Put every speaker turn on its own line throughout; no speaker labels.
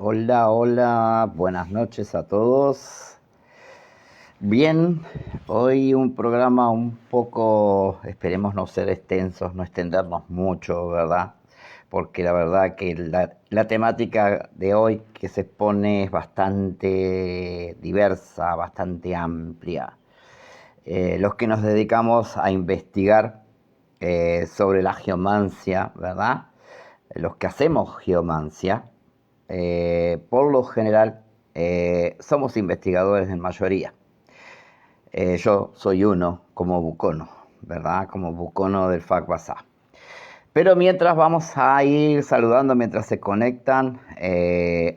Hola, hola, buenas noches a todos. Bien, hoy un programa un poco, esperemos no ser extensos, no extendernos mucho, ¿verdad? Porque la verdad que la temática de hoy que se expone es bastante diversa, bastante amplia. Los que nos dedicamos a investigar sobre la geomancia, ¿verdad? Los que hacemos geomancia, por lo general, somos investigadores en mayoría. Yo soy uno como bucono, ¿verdad? Como bucono del FAC-BASA. Pero mientras vamos a ir saludando, mientras se conectan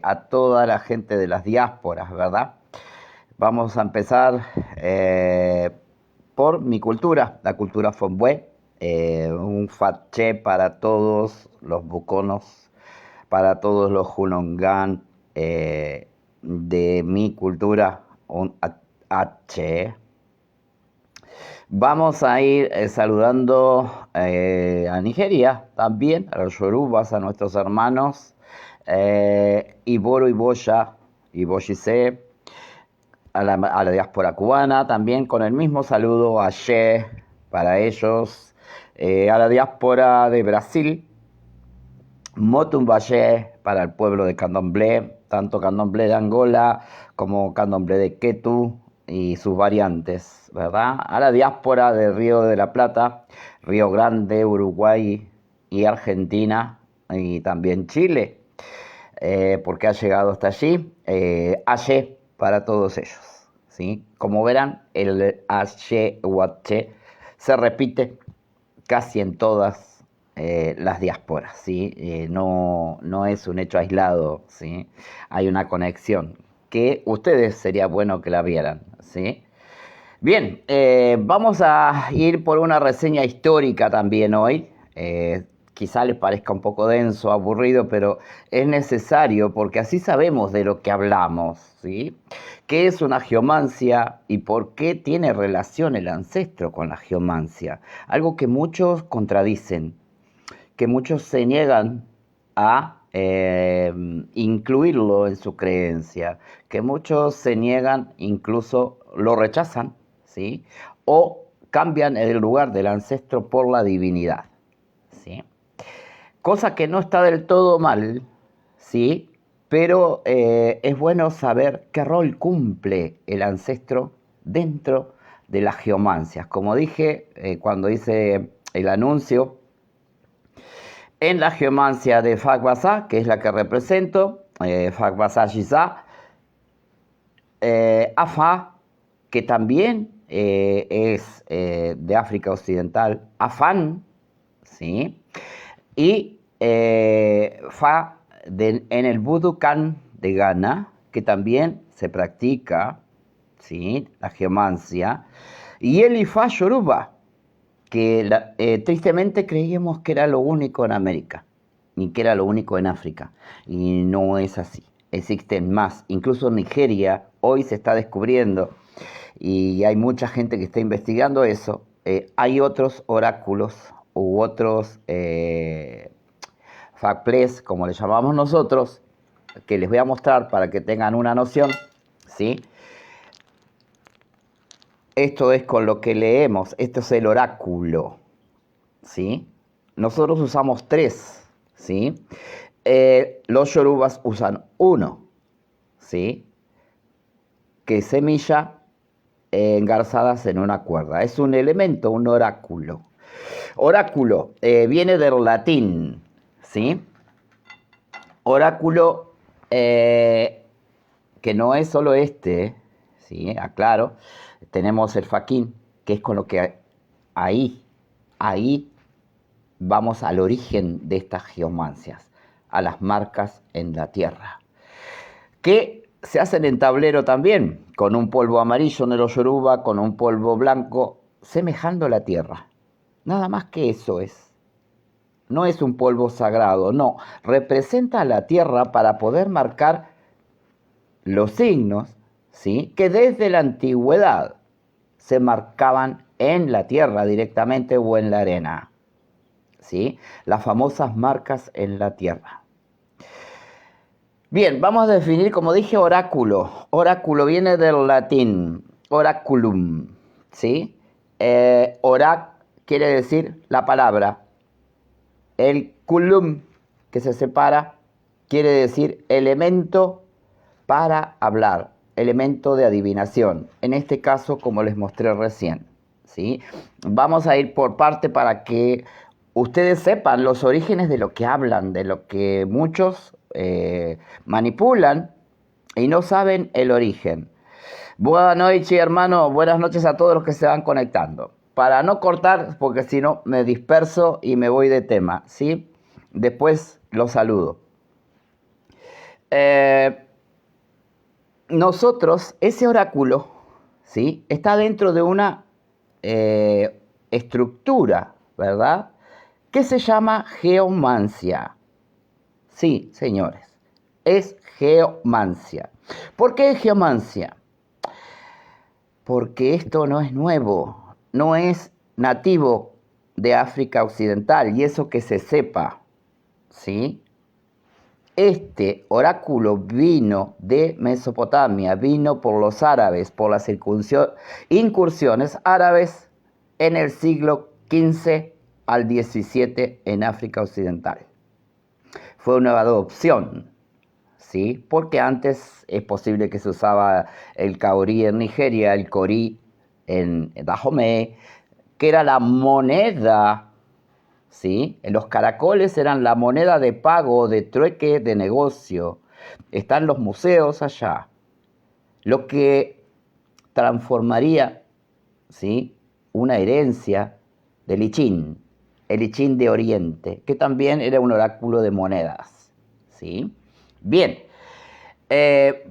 a toda la gente de las diásporas, ¿verdad? Vamos a empezar por mi cultura, la cultura Fonbue. Un fatché para todos los buconos, para todos los Junongán de mi cultura, un H. Vamos a ir saludando a Nigeria también, a los Yorubas, a nuestros hermanos, Iboro y Boya, y Boyise, a la diáspora cubana también, con el mismo saludo a Ye para ellos, a la diáspora de Brasil, Motumbaye para el pueblo de Candomblé, tanto Candomblé de Angola como Candomblé de Quetu y sus variantes, ¿verdad? A la diáspora de Río de la Plata, Río Grande, Uruguay y Argentina y también Chile, porque ha llegado hasta allí, Aye para todos ellos, ¿sí? Como verán, el Aye o Ache se repite casi en todas las diásporas, ¿sí? No es un hecho aislado, ¿sí? Hay una conexión que ustedes sería bueno que la vieran, ¿sí? Bien, vamos a ir por una reseña histórica también hoy. Quizá les parezca un poco denso, aburrido, pero es necesario porque así sabemos de lo que hablamos, ¿sí? ¿Qué es una geomancia y por qué tiene relación el ancestro con la geomancia? Algo que muchos contradicen, que muchos se niegan a incluirlo en su creencia, que muchos se niegan, incluso lo rechazan, ¿sí? O cambian el lugar del ancestro por la divinidad, ¿sí? Cosa que no está del todo mal, ¿sí? Pero es bueno saber qué rol cumple el ancestro dentro de las geomancias. Como dije cuando hice el anuncio, en la geomancia de FAC-BASA, que es la que represento, FAC-BASA Giza, Afa, que también es de África Occidental, Afán, ¿sí? Y Fa en el Budokan de Ghana, que también se practica, ¿sí? La geomancia, y el Ifa Yoruba, que tristemente creíamos que era lo único en América, ni que era lo único en África, y no es así. Existen más, incluso en Nigeria hoy se está descubriendo, y hay mucha gente que está investigando eso. Hay otros oráculos u otros facples, como le llamamos nosotros, que les voy a mostrar para que tengan una noción, ¿sí? Esto es con lo que leemos, esto es el oráculo, ¿sí? Nosotros usamos tres, ¿sí? Los yorubas usan uno, ¿sí? Que es semilla engarzadas en una cuerda. Es un elemento, un oráculo. Oráculo viene del latín, ¿sí? Oráculo que no es solo este, ¿sí? Aclaro. Tenemos el faquín, que es con lo que ahí vamos al origen de estas geomancias, a las marcas en la tierra, que se hacen en tablero también, con un polvo amarillo en el yoruba, con un polvo blanco, semejando la tierra. Nada más que eso es. No es un polvo sagrado, no. Representa a la tierra para poder marcar los signos, ¿sí? Que desde la antigüedad se marcaban en la tierra directamente o en la arena, ¿sí? Las famosas marcas en la tierra. Bien, vamos a definir, como dije, oráculo. Oráculo viene del latín, oraculum, ¿sí? Orac quiere decir la palabra. El culum, que se separa, quiere decir elemento para hablar, elemento de adivinación. En este caso, como les mostré recién, ¿sí? Vamos a ir por parte para que ustedes sepan los orígenes de lo que hablan, de lo que muchos manipulan y no saben el origen. Buenas noches, hermano. Buenas noches a todos los que se van conectando. Para no cortar, porque si no me disperso y me voy de tema, ¿sí? Después los saludo. Nosotros, ese oráculo, ¿sí? Está dentro de una estructura, ¿verdad? Que se llama geomancia. Sí, señores, es geomancia. ¿Por qué es geomancia? Porque esto no es nuevo, no es nativo de África Occidental, y eso que se sepa, ¿sí? Este oráculo vino de Mesopotamia, vino por los árabes, por las incursiones árabes en el siglo XV al XVII en África Occidental. Fue una adopción, ¿sí? Porque antes es posible que se usaba el caurí en Nigeria, el corí en Dahomey, que era la moneda, ¿sí? Los caracoles eran la moneda de pago, de trueque, de negocio. Están los museos allá. Lo que transformaría, ¿sí? Una herencia del Lichín, el Lichín de Oriente, que también era un oráculo de monedas, ¿sí? Bien,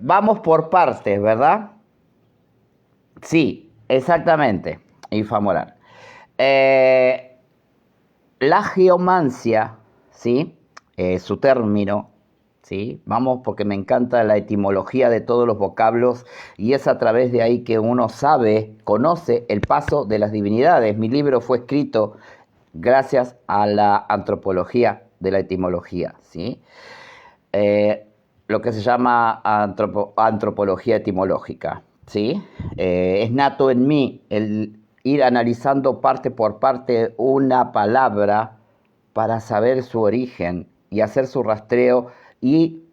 vamos por partes, ¿verdad? Sí, exactamente, Infamorán. La geomancia, ¿sí? Su término, ¿sí? Vamos porque me encanta la etimología de todos los vocablos y es a través de ahí que uno sabe, conoce el paso de las divinidades. Mi libro fue escrito gracias a la antropología de la etimología, ¿sí? Lo que se llama antropología etimológica, ¿sí? Es nato en mí el ir analizando parte por parte una palabra para saber su origen y hacer su rastreo y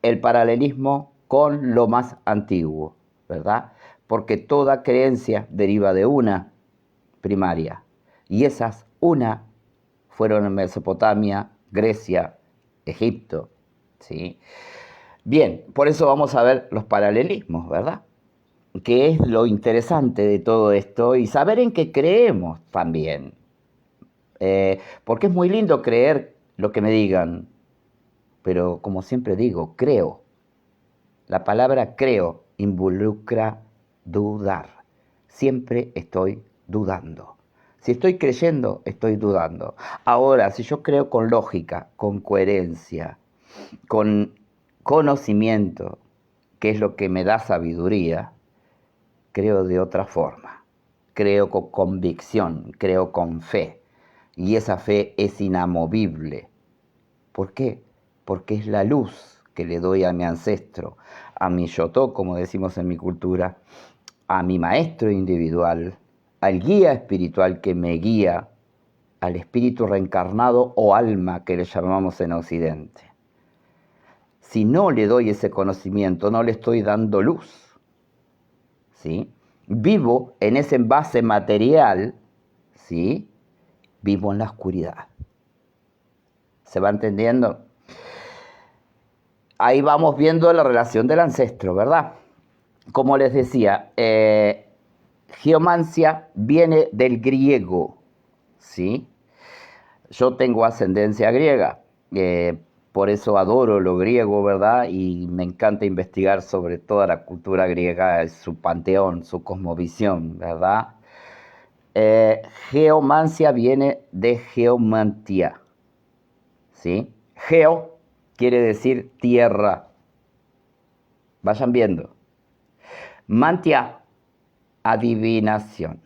el paralelismo con lo más antiguo, ¿verdad? Porque toda creencia deriva de una primaria y esas una fueron en Mesopotamia, Grecia, Egipto, ¿sí? Bien, por eso vamos a ver los paralelismos, ¿verdad? Que es lo interesante de todo esto y saber en qué creemos también. Porque es muy lindo creer lo que me digan, pero como siempre digo, creo. La palabra creo involucra dudar. Siempre estoy dudando. Si estoy creyendo, estoy dudando. Ahora, si yo creo con lógica, con coherencia, con conocimiento, que es lo que me da sabiduría, creo de otra forma. Creo con convicción, creo con fe. Y esa fe es inamovible. ¿Por qué? Porque es la luz que le doy a mi ancestro, a mi yotó, como decimos en mi cultura, a mi maestro individual, al guía espiritual que me guía, al espíritu reencarnado o alma que le llamamos en Occidente. Si no le doy ese conocimiento, no le estoy dando luz, ¿sí? Vivo en ese envase material, ¿sí? Vivo en la oscuridad. ¿Se va entendiendo? Ahí vamos viendo la relación del ancestro, ¿verdad? Como les decía, geomancia viene del griego, ¿sí? Yo tengo ascendencia griega, por eso adoro lo griego, ¿verdad? Y me encanta investigar sobre toda la cultura griega, su panteón, su cosmovisión, ¿verdad? Geomancia viene de geomantía, ¿sí? Geo quiere decir tierra. Vayan viendo. Mantia, adivinación.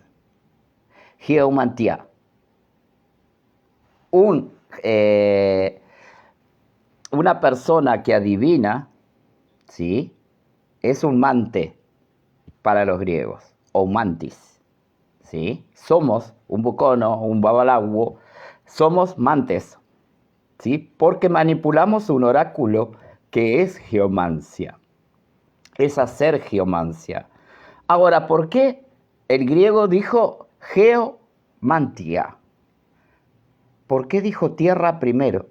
Geomantía. Una persona que adivina, ¿sí? Es un mante para los griegos, o mantis, ¿sí? Somos un bucono, un babalawo, somos mantes, ¿sí? Porque manipulamos un oráculo que es geomancia, es hacer geomancia. Ahora, ¿por qué el griego dijo geomantia? ¿Por qué dijo tierra primero?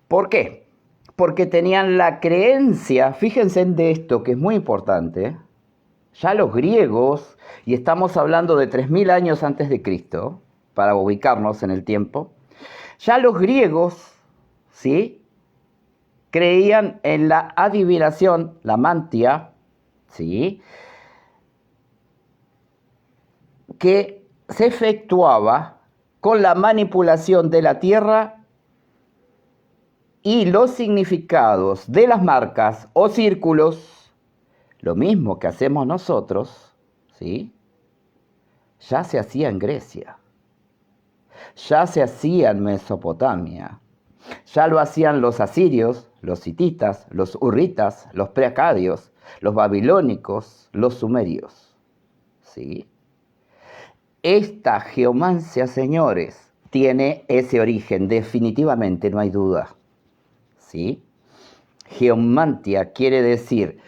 ¿Por qué? Porque tenían la creencia, fíjense de esto que es muy importante, ya los griegos, y estamos hablando de 3000 años antes de Cristo, para ubicarnos en el tiempo, ya los griegos, ¿sí?, creían en la adivinación, la mantia, ¿sí?, que se efectuaba con la manipulación de la tierra y los significados de las marcas o círculos, lo mismo que hacemos nosotros, ¿sí?, ya se hacía en Grecia, ya se hacía en Mesopotamia, ya lo hacían los asirios, los hititas, los hurritas, los preacadios, los babilónicos, los sumerios, ¿sí? Esta geomancia, señores, tiene ese origen, definitivamente, no hay duda, ¿sí? Geomantia quiere decir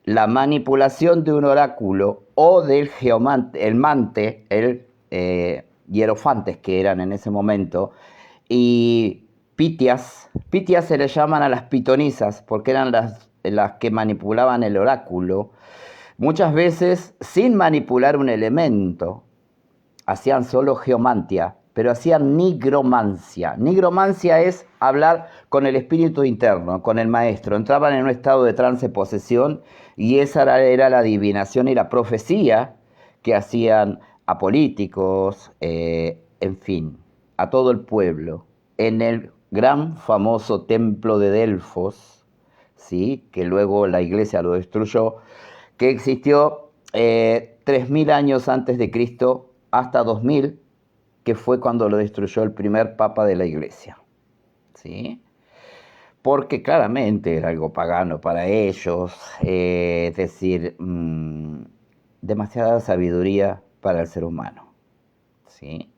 la manipulación de un oráculo o del geomante, el mante, el hierofantes que eran en ese momento, y pitias se le llaman a las pitonisas porque eran las que manipulaban el oráculo, muchas veces sin manipular un elemento. Hacían solo geomantia, pero hacían nigromancia. Nigromancia es hablar con el espíritu interno, con el maestro. Entraban en un estado de trance posesión y esa era la adivinación y la profecía que hacían a políticos, en fin, a todo el pueblo. En el gran famoso templo de Delfos, ¿sí?, que luego la iglesia lo destruyó, que existió 3000 años antes de Cristo, hasta 2000, que fue cuando lo destruyó el primer papa de la iglesia, ¿sí? Porque claramente era algo pagano para ellos, es decir, demasiada sabiduría para el ser humano, ¿sí?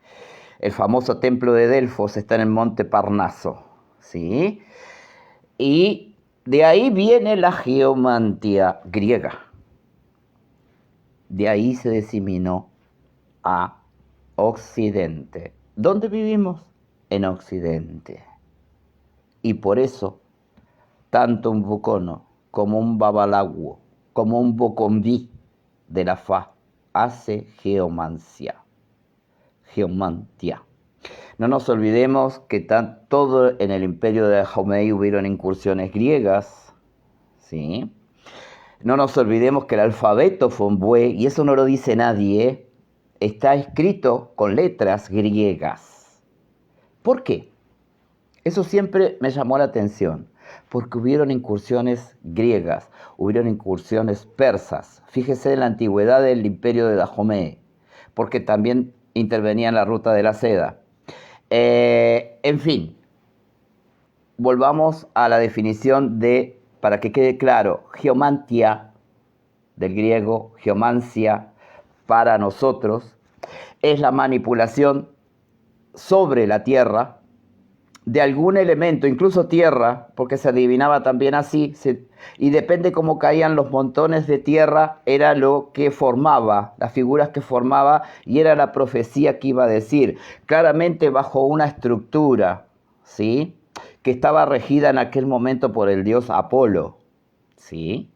El famoso templo de Delfos está en el monte Parnaso, ¿sí? Y de ahí viene la geomantia griega. De ahí se diseminó a Occidente. ¿Dónde vivimos? En Occidente. Y por eso, tanto un bucono como un babalawo, como un bocombí de la fa, hace geomancia. Geomantia. No nos olvidemos que todo en el imperio de Dahomey hubieron incursiones griegas, ¿sí? No nos olvidemos que el alfabeto Fonbue, y eso no lo dice nadie, está escrito con letras griegas. ¿Por qué? Eso siempre me llamó la atención, porque hubieron incursiones griegas, hubieron incursiones persas. Fíjese en la antigüedad del imperio de Dahomey, porque también intervenía en la ruta de la seda. En fin, volvamos a la definición de, para que quede claro, geomantia, del griego, geomancia, para nosotros, es la manipulación sobre la tierra de algún elemento, incluso tierra, porque se adivinaba también así, y depende cómo caían los montones de tierra, era lo que formaba, las figuras que formaba, y era la profecía que iba a decir, claramente bajo una estructura, ¿sí?, que estaba regida en aquel momento por el dios Apolo, ¿sí?,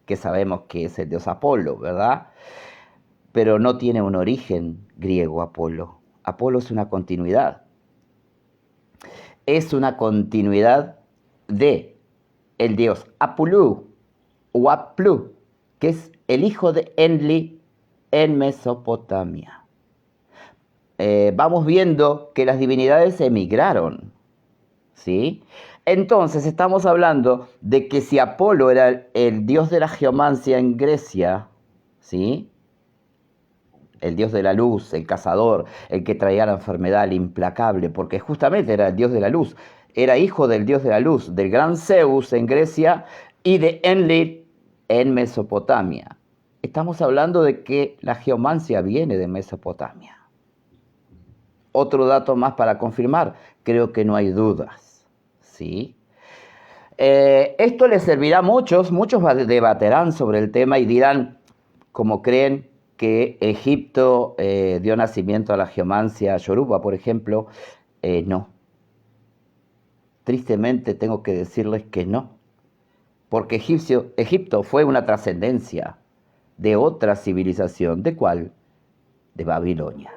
que sabemos que es el dios Apolo, ¿verdad? Pero no tiene un origen griego Apolo. Apolo es una continuidad. Es una continuidad de el dios Apulú o Aplu, que es el hijo de Enli en Mesopotamia. Vamos viendo que las divinidades emigraron, ¿sí? Entonces estamos hablando de que si Apolo era el dios de la geomancia en Grecia, ¿sí?, el dios de la luz, el cazador, el que traía la enfermedad, el implacable, porque justamente era el dios de la luz. era hijo del dios de la luz, del gran Zeus en Grecia y de Enlil en Mesopotamia. Estamos hablando de que la geomancia viene de Mesopotamia. Otro dato más para confirmar, creo que no hay dudas, ¿sí? Esto les servirá a muchos debatirán sobre el tema y dirán, como creen que Egipto dio nacimiento a la geomancia yoruba, por ejemplo, no. Tristemente tengo que decirles que no, porque Egipto fue una trascendencia de otra civilización. ¿De cuál? De Babilonia.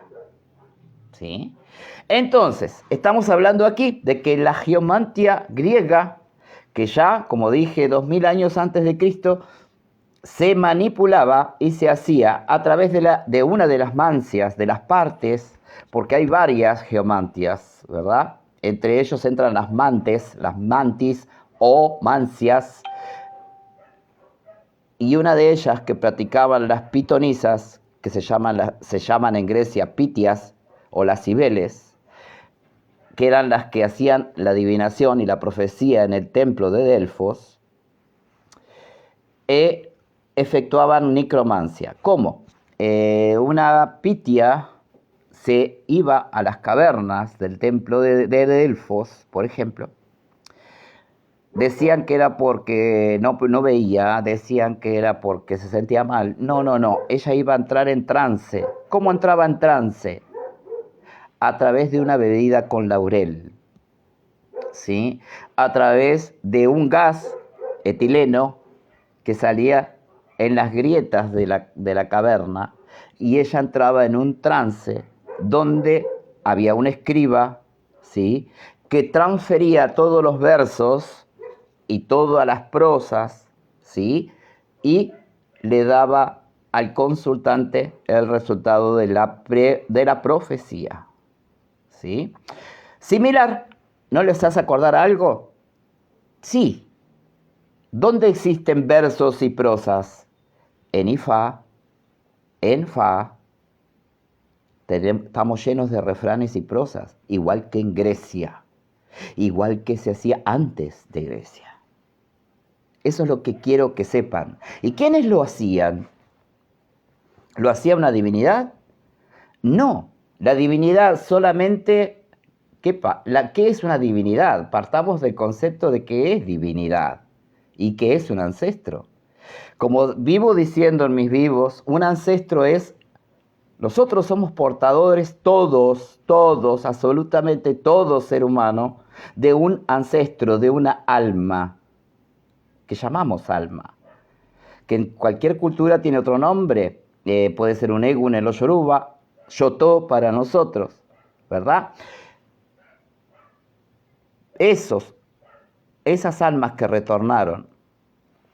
¿Sí? Entonces, estamos hablando aquí de que la geomantia griega, que ya, como dije, 2000 años antes de Cristo, se manipulaba y se hacía a través de una de las mancias, de las partes, porque hay varias geomantias, ¿verdad? Entre ellos entran las mantis o mancias, y una de ellas que practicaban las pitonisas, que se llaman en Grecia pitias o las cibeles, que eran las que hacían la adivinación y la profecía en el templo de Delfos, efectuaban necromancia. ¿Cómo? Una pitia se iba a las cavernas del templo de Delfos, por ejemplo. Decían que era porque no veía, decían que era porque se sentía mal. No. Ella iba a entrar en trance. ¿Cómo entraba en trance? A través de una bebida con laurel, ¿sí? A través de un gas etileno que salía en las grietas de la caverna, y ella entraba en un trance donde había un escriba, ¿sí?, que transfería todos los versos y todas las prosas, ¿sí?, y le daba al consultante el resultado de la profecía, ¿sí? Similar, ¿no les hace acordar algo? Sí. ¿Dónde existen versos y prosas? En Ifá, en Fa. Estamos llenos de refranes y prosas, igual que en Grecia, igual que se hacía antes de Grecia. Eso es lo que quiero que sepan. ¿Y quiénes lo hacían? ¿Lo hacía una divinidad? No, la divinidad solamente... ¿Qué es una divinidad? Partamos del concepto de que es divinidad y que es un ancestro. Como vivo diciendo en mis vivos, un ancestro es... Nosotros somos portadores todos, absolutamente todo ser humano, de un ancestro, de una alma, que llamamos alma, que en cualquier cultura tiene otro nombre, puede ser un egun en los yoruba, yotó para nosotros, ¿verdad? Esas almas que retornaron,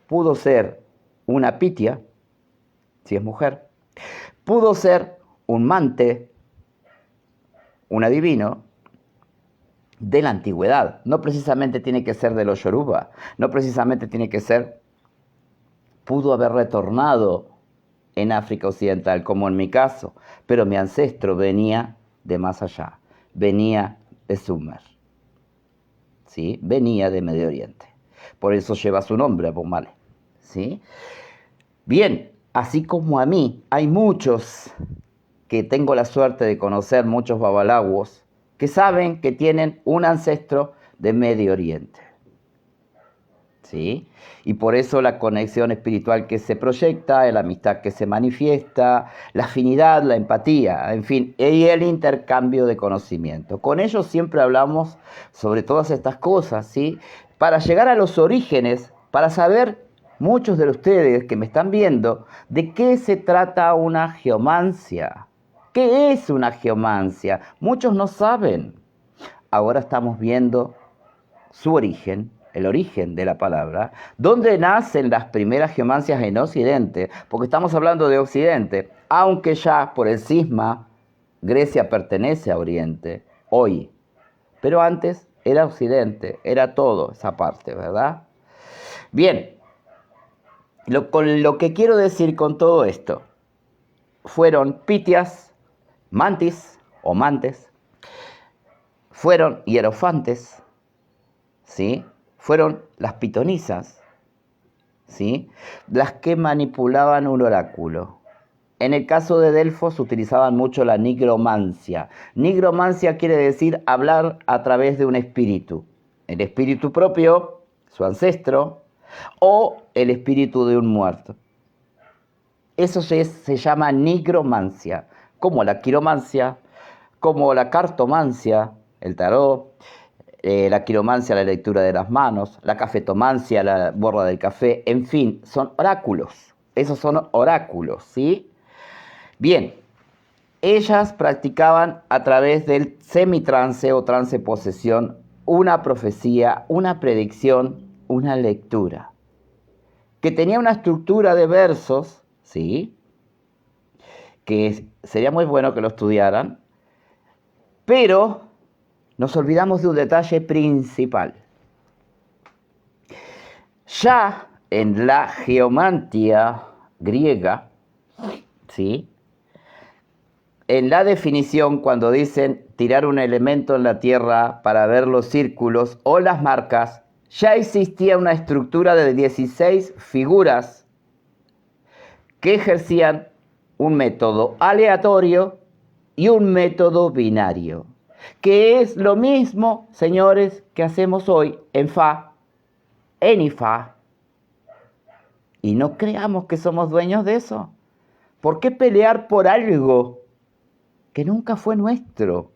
pudo ser una pitia, si es mujer, pudo ser un mante, un adivino de la antigüedad. No precisamente tiene que ser de los yoruba, no precisamente tiene que ser, pudo haber retornado en África Occidental, como en mi caso, pero mi ancestro venía de más allá, venía de Sumer, ¿sí? Venía de Medio Oriente. Por eso lleva su nombre, Abu Male, ¿sí? Bien, así como a mí, hay muchos que tengo la suerte de conocer, muchos babalaguos, que saben que tienen un ancestro de Medio Oriente, ¿sí? Y por eso la conexión espiritual que se proyecta, la amistad que se manifiesta, la afinidad, la empatía, en fin, y el intercambio de conocimiento. Con ellos siempre hablamos sobre todas estas cosas, ¿sí? Para llegar a los orígenes, para saber, muchos de ustedes que me están viendo, de qué se trata una geomancia. ¿Qué es una geomancia? Muchos no saben. Ahora estamos viendo su origen, el origen de la palabra, dónde nacen las primeras geomancias en Occidente, porque estamos hablando de Occidente, aunque ya por el cisma Grecia pertenece a Oriente, hoy, pero antes era Occidente, era todo esa parte, ¿verdad? Bien, lo que quiero decir con todo esto, fueron pitias, mantis o mantes, fueron hierofantes, ¿sí? Fueron las pitonisas, ¿sí? Las que manipulaban un oráculo. En el caso de Delfos utilizaban mucho la nigromancia. Nigromancia quiere decir hablar a través de un espíritu. El espíritu propio, su ancestro, o el espíritu de un muerto. Eso se llama nigromancia, como la quiromancia, como la cartomancia, el tarot, la quiromancia, la lectura de las manos, la cafetomancia, la borra del café, en fin, son oráculos. Esos son oráculos, ¿sí? Bien, ellas practicaban a través del semitrance o trance posesión una profecía, una predicción, una lectura, que tenía una estructura de versos, ¿sí? Que sería muy bueno que lo estudiaran, pero nos olvidamos de un detalle principal. Ya en la geomantia griega, ¿sí? En la definición, cuando dicen tirar un elemento en la tierra para ver los círculos o las marcas, ya existía una estructura de 16 figuras que ejercían un método aleatorio y un método binario, que es lo mismo, señores, que hacemos hoy en Fa, en Ifá. Y no creamos que somos dueños de eso. ¿Por qué pelear por algo que nunca fue nuestro?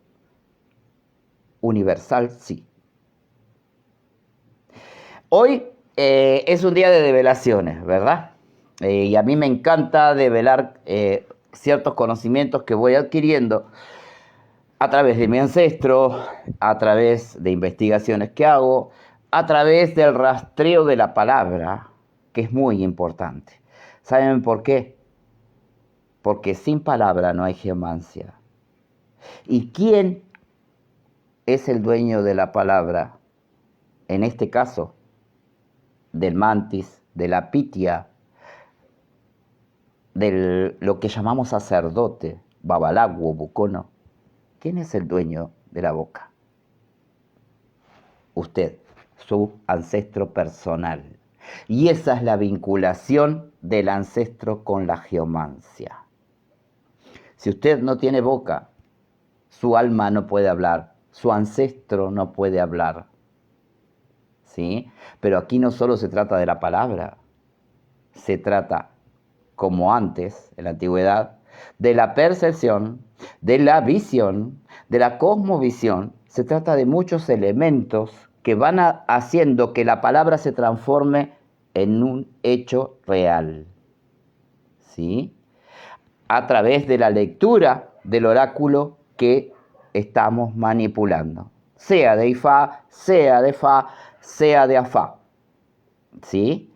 Universal, sí. Hoy es un día de develaciones, ¿verdad? Y a mí me encanta develar ciertos conocimientos que voy adquiriendo a través de mi ancestro, a través de investigaciones que hago, a través del rastreo de la palabra, que es muy importante. ¿Saben por qué? Porque sin palabra no hay geomancia. ¿Y quién es el dueño de la palabra? En este caso, del mantis, de la pitia, de lo que llamamos sacerdote, babalagu, bucono. ¿Quién es el dueño de la boca? Usted, su ancestro personal. Y esa es la vinculación del ancestro con la geomancia. Si usted no tiene boca, su alma no puede hablar, su ancestro no puede hablar. ¿Sí? Pero aquí no solo se trata de la palabra, se trata, como antes, en la antigüedad, de la percepción, de la visión, de la cosmovisión. Se trata de muchos elementos que van haciendo que la palabra se transforme en un hecho real, ¿sí? A través de la lectura del oráculo que estamos manipulando, sea de Ifá, sea de Fa, sea de Afá, ¿sí?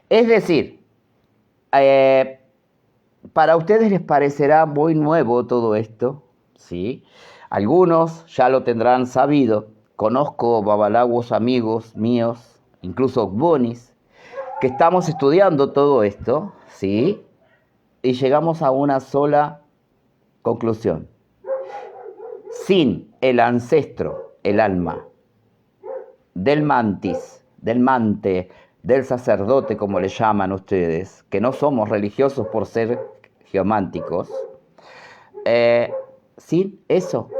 Es decir, para ustedes les parecerá muy nuevo todo esto, ¿sí? Algunos ya lo tendrán sabido. Conozco babalaguos amigos míos, incluso bonis, que estamos estudiando todo esto, ¿sí? Y llegamos a una sola conclusión. Sin el ancestro, el alma, del mantis, del mante, del sacerdote, como le llaman ustedes, que no somos religiosos por ser geománticos, sin eso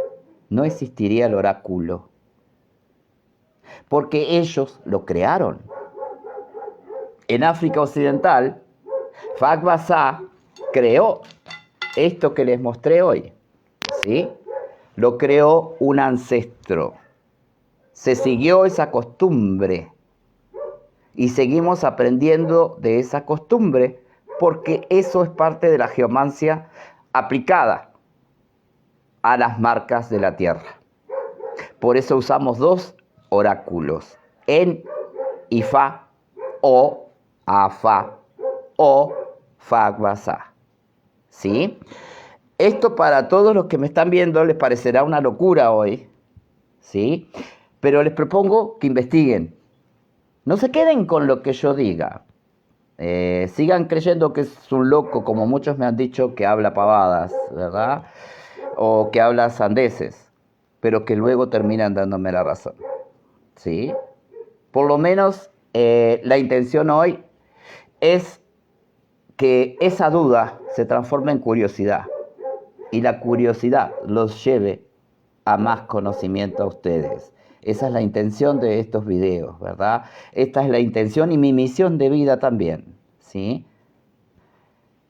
no existiría el oráculo, porque ellos lo crearon. En África Occidental, Fagbasa creó esto que les mostré hoy, ¿sí? Lo creó un ancestro. Se siguió esa costumbre y seguimos aprendiendo de esa costumbre porque eso es parte de la geomancia aplicada a las marcas de la tierra. Por eso usamos dos oráculos, en Ifá o Afá o Fagbasa, ¿sí? Esto para todos los que me están viendo les parecerá una locura hoy, ¿sí? Pero les propongo que investiguen. No se queden con lo que yo diga. Sigan creyendo que es un loco, como muchos me han dicho, que habla pavadas, ¿verdad? O que habla sandeces, pero que luego terminan dándome la razón, ¿sí? Por lo menos la intención hoy es que esa duda se transforme en curiosidad y la curiosidad los lleve a más conocimiento a ustedes. Esa es la intención de estos videos, ¿verdad? Esta es la intención y mi misión de vida también, ¿sí?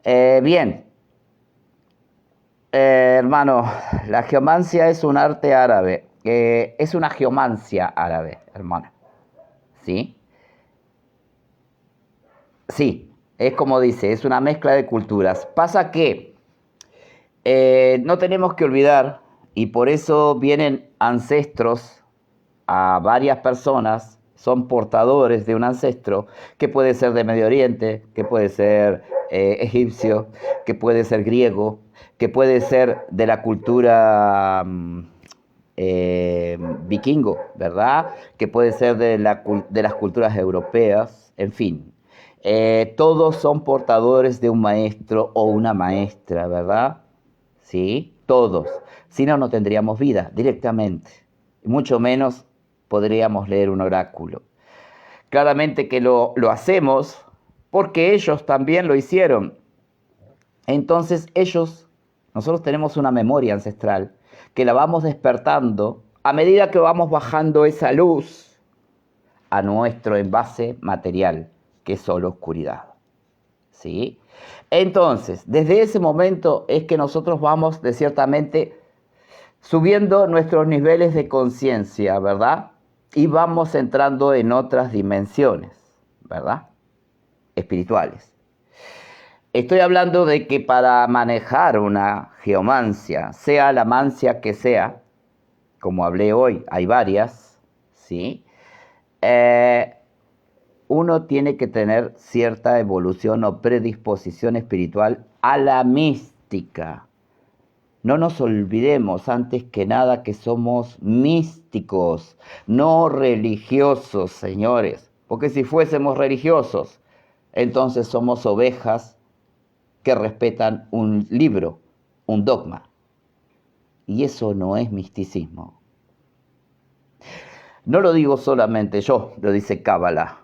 Bien, hermano, la geomancia es un arte árabe, es una geomancia árabe, hermano, ¿sí? Sí, es como dice, es una mezcla de culturas. Pasa que no tenemos que olvidar, y por eso vienen ancestros a varias personas, son portadores de un ancestro, que puede ser de Medio Oriente, que puede ser egipcio, que puede ser griego, que puede ser de la cultura vikingo, ¿verdad? Que puede ser de las culturas europeas, en fin. Todos son portadores de un maestro o una maestra, ¿verdad? ¿Sí? Todos. Si no, no tendríamos vida directamente. Y mucho menos podríamos leer un oráculo. Claramente que lo hacemos porque ellos también lo hicieron. Entonces nosotros tenemos una memoria ancestral que la vamos despertando a medida que vamos bajando esa luz a nuestro envase material, que es solo oscuridad. ¿Sí? Entonces, desde ese momento es que nosotros vamos, de ciertamente, subiendo nuestros niveles de conciencia, ¿verdad? Y vamos entrando en otras dimensiones, ¿verdad? Espirituales. Estoy hablando de que para manejar una geomancia, sea la mancia que sea, como hablé hoy, hay varias, ¿sí? Uno tiene que tener cierta evolución o predisposición espiritual a la mística. No nos olvidemos antes que nada que somos místicos, no religiosos, señores. Porque si fuésemos religiosos, entonces somos ovejas que respetan un libro, un dogma. Y eso no es misticismo. No lo digo solamente yo, lo dice Cábala.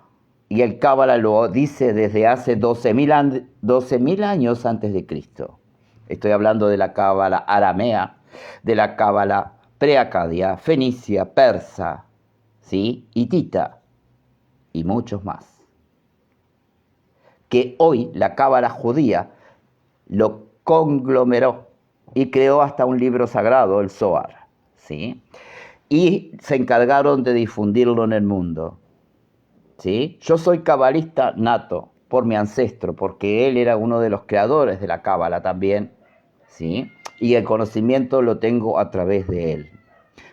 Y el Cábala lo dice desde hace 12.000 años antes de Cristo. Estoy hablando de la Cábala aramea, de la Cábala preacadia, fenicia, persa, ¿sí? Hitita y muchos más. Que hoy la Cábala judía lo conglomeró y creó hasta un libro sagrado, el Zohar, ¿sí? Y se encargaron de difundirlo en el mundo. ¿Sí? Yo soy cabalista nato por mi ancestro, porque él era uno de los creadores de la cábala también, ¿sí? Y el conocimiento lo tengo a través de él,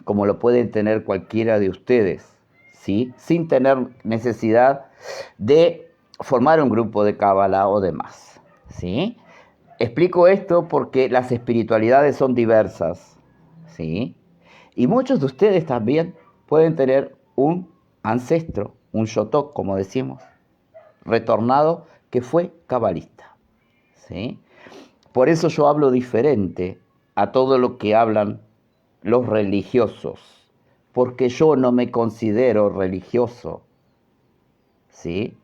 como lo pueden tener cualquiera de ustedes, ¿sí? Sin tener necesidad de formar un grupo de cábala o demás, ¿sí? Explico esto porque las espiritualidades son diversas, ¿sí? Y muchos de ustedes también pueden tener un ancestro, un shotok, como decimos, retornado, que fue cabalista, ¿sí? Por eso yo hablo diferente a todo lo que hablan los religiosos, porque yo no me considero religioso, ¿sí?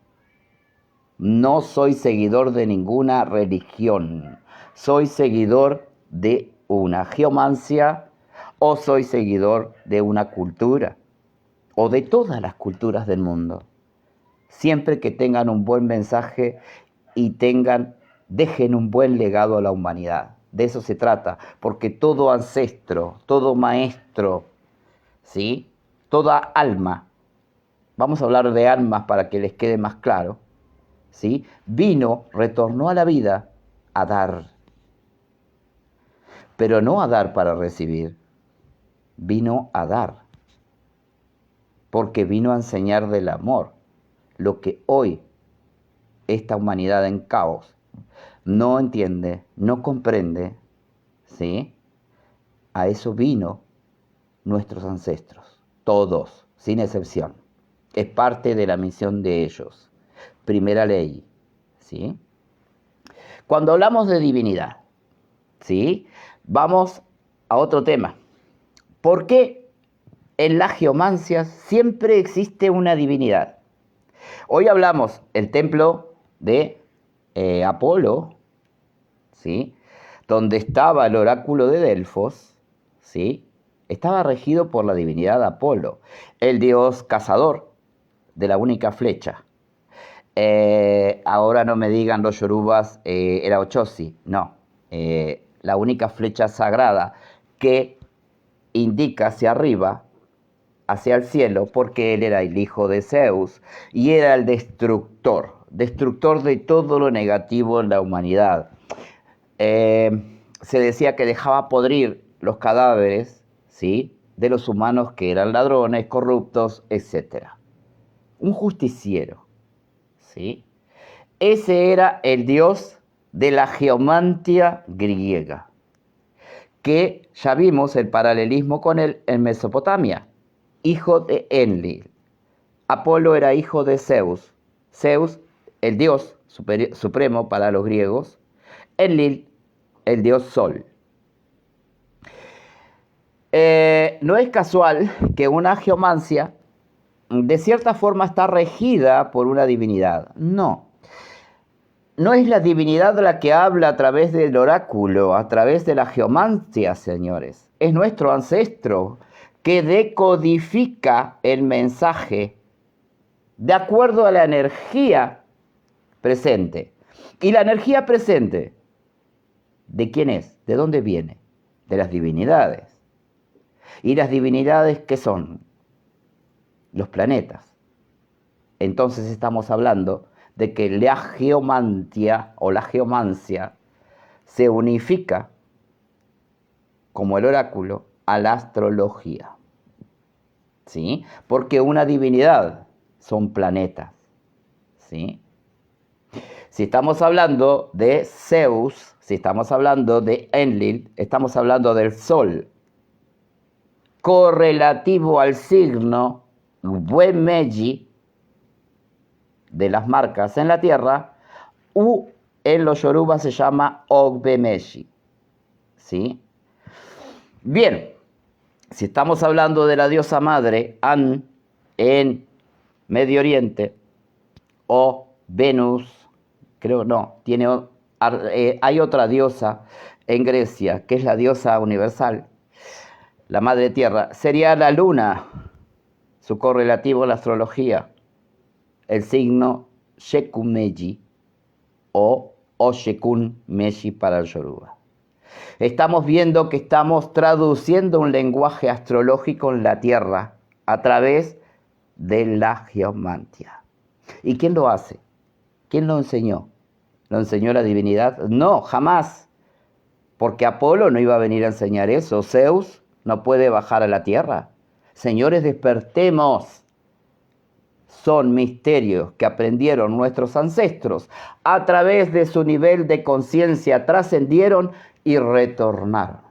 No soy seguidor de ninguna religión, soy seguidor de una geomancia o soy seguidor de una cultura o de todas las culturas del mundo, siempre que tengan un buen mensaje y dejen un buen legado a la humanidad. De eso se trata, porque todo ancestro, todo maestro, ¿sí? Toda alma, vamos a hablar de almas para que les quede más claro, ¿sí? Retornó a la vida a dar, pero no a dar para recibir, vino a dar, porque vino a enseñar del amor, lo que hoy esta humanidad en caos no entiende, no comprende, ¿sí? A eso vino nuestros ancestros, todos, sin excepción. Es parte de la misión de ellos. Primera ley, ¿sí? Cuando hablamos de divinidad, ¿sí? Vamos a otro tema. ¿Por qué en la geomancia siempre existe una divinidad. Hoy hablamos el templo de Apolo, ¿sí? Donde estaba el oráculo de Delfos, ¿sí? Estaba regido por la divinidad Apolo, el dios cazador de la única flecha. Ahora no me digan los yorubas, era Ochosi, no. La única flecha sagrada que indica hacia arriba, hacia el cielo, porque él era el hijo de Zeus y era el destructor de todo lo negativo en la humanidad. Se decía que dejaba podrir los cadáveres, ¿sí?, de los humanos que eran ladrones, corruptos, etc. Un justiciero, ¿sí? Ese era el dios de la geomantia griega, que ya vimos el paralelismo con él en Mesopotamia, hijo de Enlil. Apolo era hijo de Zeus. Zeus, el dios supremo para los griegos. Enlil, el dios Sol. No es casual que una geomancia de cierta forma está regida por una divinidad. No. No es la divinidad la que habla a través del oráculo, a través de la geomancia, señores. Es nuestro ancestro que decodifica el mensaje de acuerdo a la energía presente. Y la energía presente, ¿de quién es? ¿De dónde viene? De las divinidades. ¿Y las divinidades qué son? Los planetas. Entonces estamos hablando de que la geomantia o la geomancia se unifica como el oráculo a la astrología, ¿sí? Porque una divinidad son planetas, ¿sí? Si estamos hablando de Zeus, si estamos hablando de Enlil, estamos hablando del Sol, correlativo al signo Wemegi de las marcas en la tierra, u en los yorubas se llama Ogbemeshi, ¿sí? Bien, si estamos hablando de la diosa madre An en Medio Oriente, o Venus, creo no, hay otra diosa en Grecia, que es la diosa universal, la madre tierra, sería la luna, su correlativo en la astrología, el signo Shekumeji o Oshekun Meshi para el yoruba. Estamos viendo que estamos traduciendo un lenguaje astrológico en la tierra a través de la geomantia. ¿Y quién lo hace? ¿Quién lo enseñó? ¿Lo enseñó la divinidad? No, jamás. Porque Apolo no iba a venir a enseñar eso. Zeus no puede bajar a la tierra. Señores, despertemos. Son misterios que aprendieron nuestros ancestros. A través de su nivel de conciencia trascendieron y retornaron.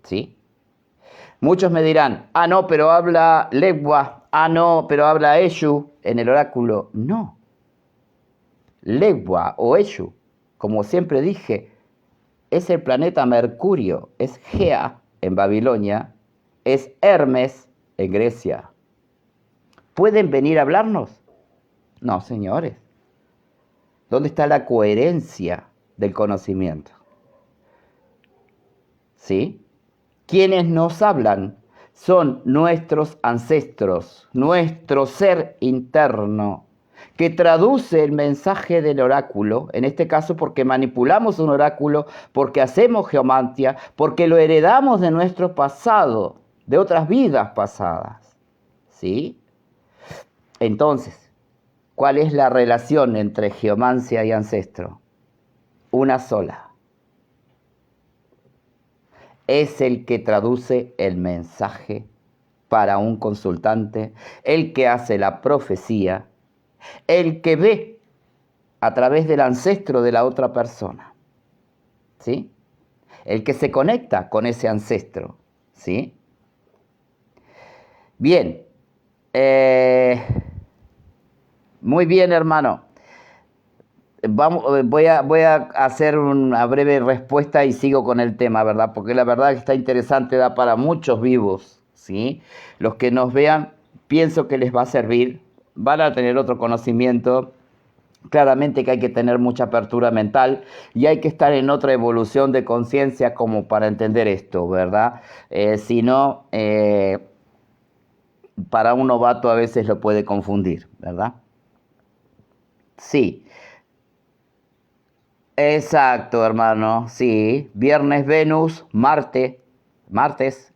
¿Sí? Muchos me dirán, no, pero habla Legua, no, pero habla Eshu en el oráculo. No. Legua o Eshu, como siempre dije, es el planeta Mercurio, es Gea en Babilonia, es Hermes en Grecia. ¿Pueden venir a hablarnos? No, señores. ¿Dónde está la coherencia del conocimiento? ¿Sí? Quienes nos hablan son nuestros ancestros, nuestro ser interno, que traduce el mensaje del oráculo, en este caso porque manipulamos un oráculo, porque hacemos geomantia, porque lo heredamos de nuestro pasado, de otras vidas pasadas. ¿Sí? Entonces, ¿cuál es la relación entre geomancia y ancestro? Una sola. Es el que traduce el mensaje para un consultante, el que hace la profecía, el que ve a través del ancestro de la otra persona, ¿sí? El que se conecta con ese ancestro, ¿sí? Bien, muy bien, hermano. Voy a hacer una breve respuesta y sigo con el tema, ¿verdad? Porque la verdad que está interesante, da para muchos vivos, ¿sí? Los que nos vean, pienso que les va a servir, van a tener otro conocimiento. Claramente que hay que tener mucha apertura mental y hay que estar en otra evolución de conciencia como para entender esto, ¿verdad? Si no, para un novato a veces lo puede confundir, ¿verdad? Sí, exacto, hermano, sí. Viernes Venus, martes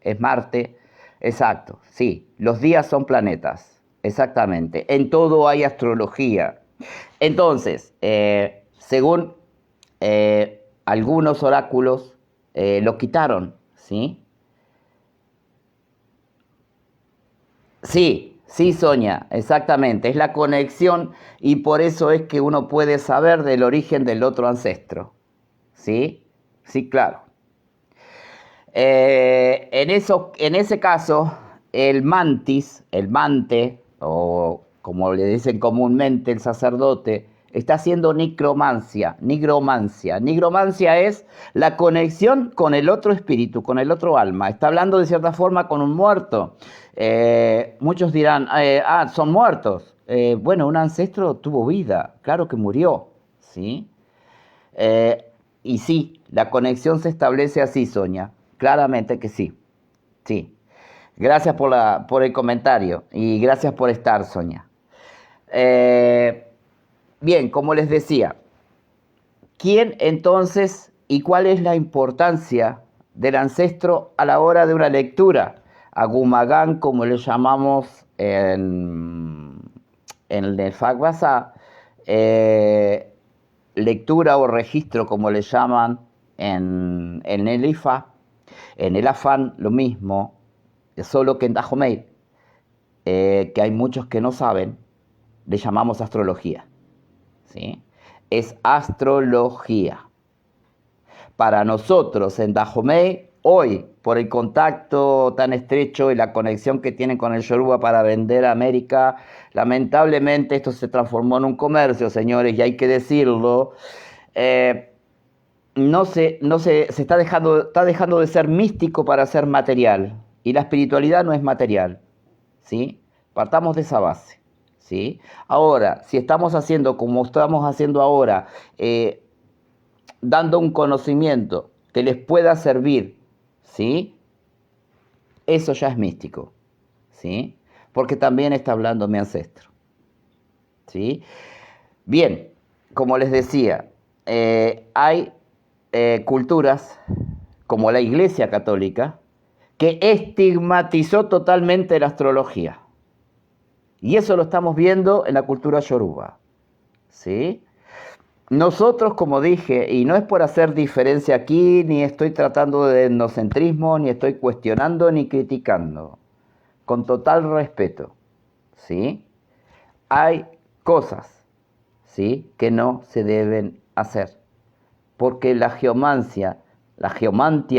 es Marte, exacto, sí. Los días son planetas, exactamente. En todo hay astrología. Entonces, según algunos oráculos, lo quitaron, ¿sí? Sí, sí, Sonia, exactamente. Es la conexión y por eso es que uno puede saber del origen del otro ancestro, ¿sí? Sí, claro. En ese caso, el mantis, el mante, o como le dicen comúnmente el sacerdote, está haciendo nigromancia. Nigromancia es la conexión con el otro espíritu, con el otro alma. Está hablando de cierta forma con un muerto. Muchos dirán, son muertos. Bueno, un ancestro tuvo vida, claro que murió, ¿sí? Eh, y sí, la conexión se establece así, Sonia. Claramente que sí. Sí. Gracias por el comentario y gracias por estar, Sonia. Eh, bien, como les decía, ¿quién entonces y cuál es la importancia del ancestro a la hora de una lectura? Agumagán, como le llamamos en el Fagbasa, lectura o registro, como le llaman en el IFA, en el AFAN, lo mismo, solo que en Dahomey, que hay muchos que no saben, le llamamos astrología, ¿sí? Es astrología. Para nosotros en Dahomey, hoy, por el contacto tan estrecho y la conexión que tienen con el Yoruba para vender a América, lamentablemente esto se transformó en un comercio, señores, y hay que decirlo. Se está dejando de ser místico para ser material. Y la espiritualidad no es material, ¿sí? Partamos de esa base, ¿sí? Ahora, si estamos haciendo como estamos haciendo ahora, dando un conocimiento que les pueda servir, ¿sí? Eso ya es místico, ¿sí? Porque también está hablando mi ancestro, ¿sí? Bien, como les decía, hay culturas como la Iglesia Católica que estigmatizó totalmente la astrología. Y eso lo estamos viendo en la cultura yoruba, ¿sí? Nosotros, como dije, y no es por hacer diferencia aquí, ni estoy tratando de etnocentrismo, ni estoy cuestionando, ni criticando, con total respeto, ¿sí? Hay cosas, ¿sí?, que no se deben hacer, porque la geomantia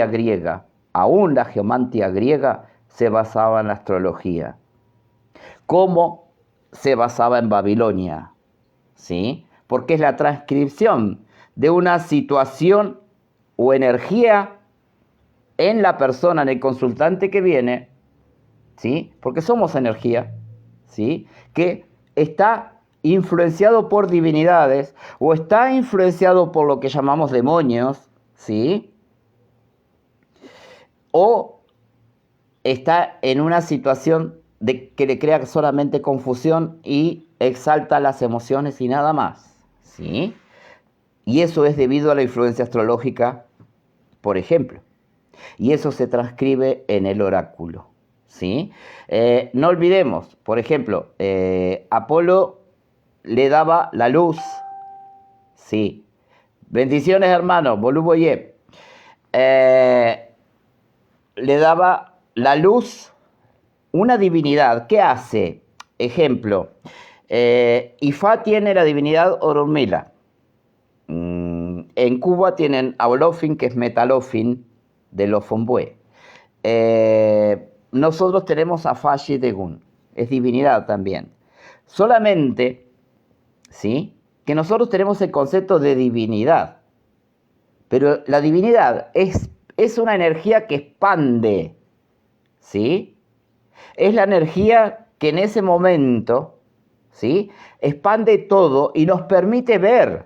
griega, aún la geomantia griega, se basaba en la astrología, como se basaba en Babilonia, ¿sí? Porque es la transcripción de una situación o energía en la persona, en el consultante que viene, ¿sí? Porque somos energía, ¿sí?, que está influenciado por divinidades o está influenciado por lo que llamamos demonios, ¿sí? O está en una situación de que le crea solamente confusión y exalta las emociones y nada más, ¿sí? Y eso es debido a la influencia astrológica, por ejemplo. Y eso se transcribe en el oráculo, ¿sí? No olvidemos, por ejemplo, Apolo le daba la luz, ¿sí? Bendiciones, hermano, Boluboye. Le daba la luz una divinidad. ¿Qué hace? Ejemplo, Ifá tiene la divinidad Orunmila. En Cuba tienen a Olofin, que es Metalofin, de los Fombue. Nosotros tenemos a Fashi Degun, es divinidad también. Solamente, ¿sí?, que nosotros tenemos el concepto de divinidad, pero la divinidad es una energía que expande, ¿sí? Es la energía que en ese momento, ¿sí?, expande todo y nos permite ver,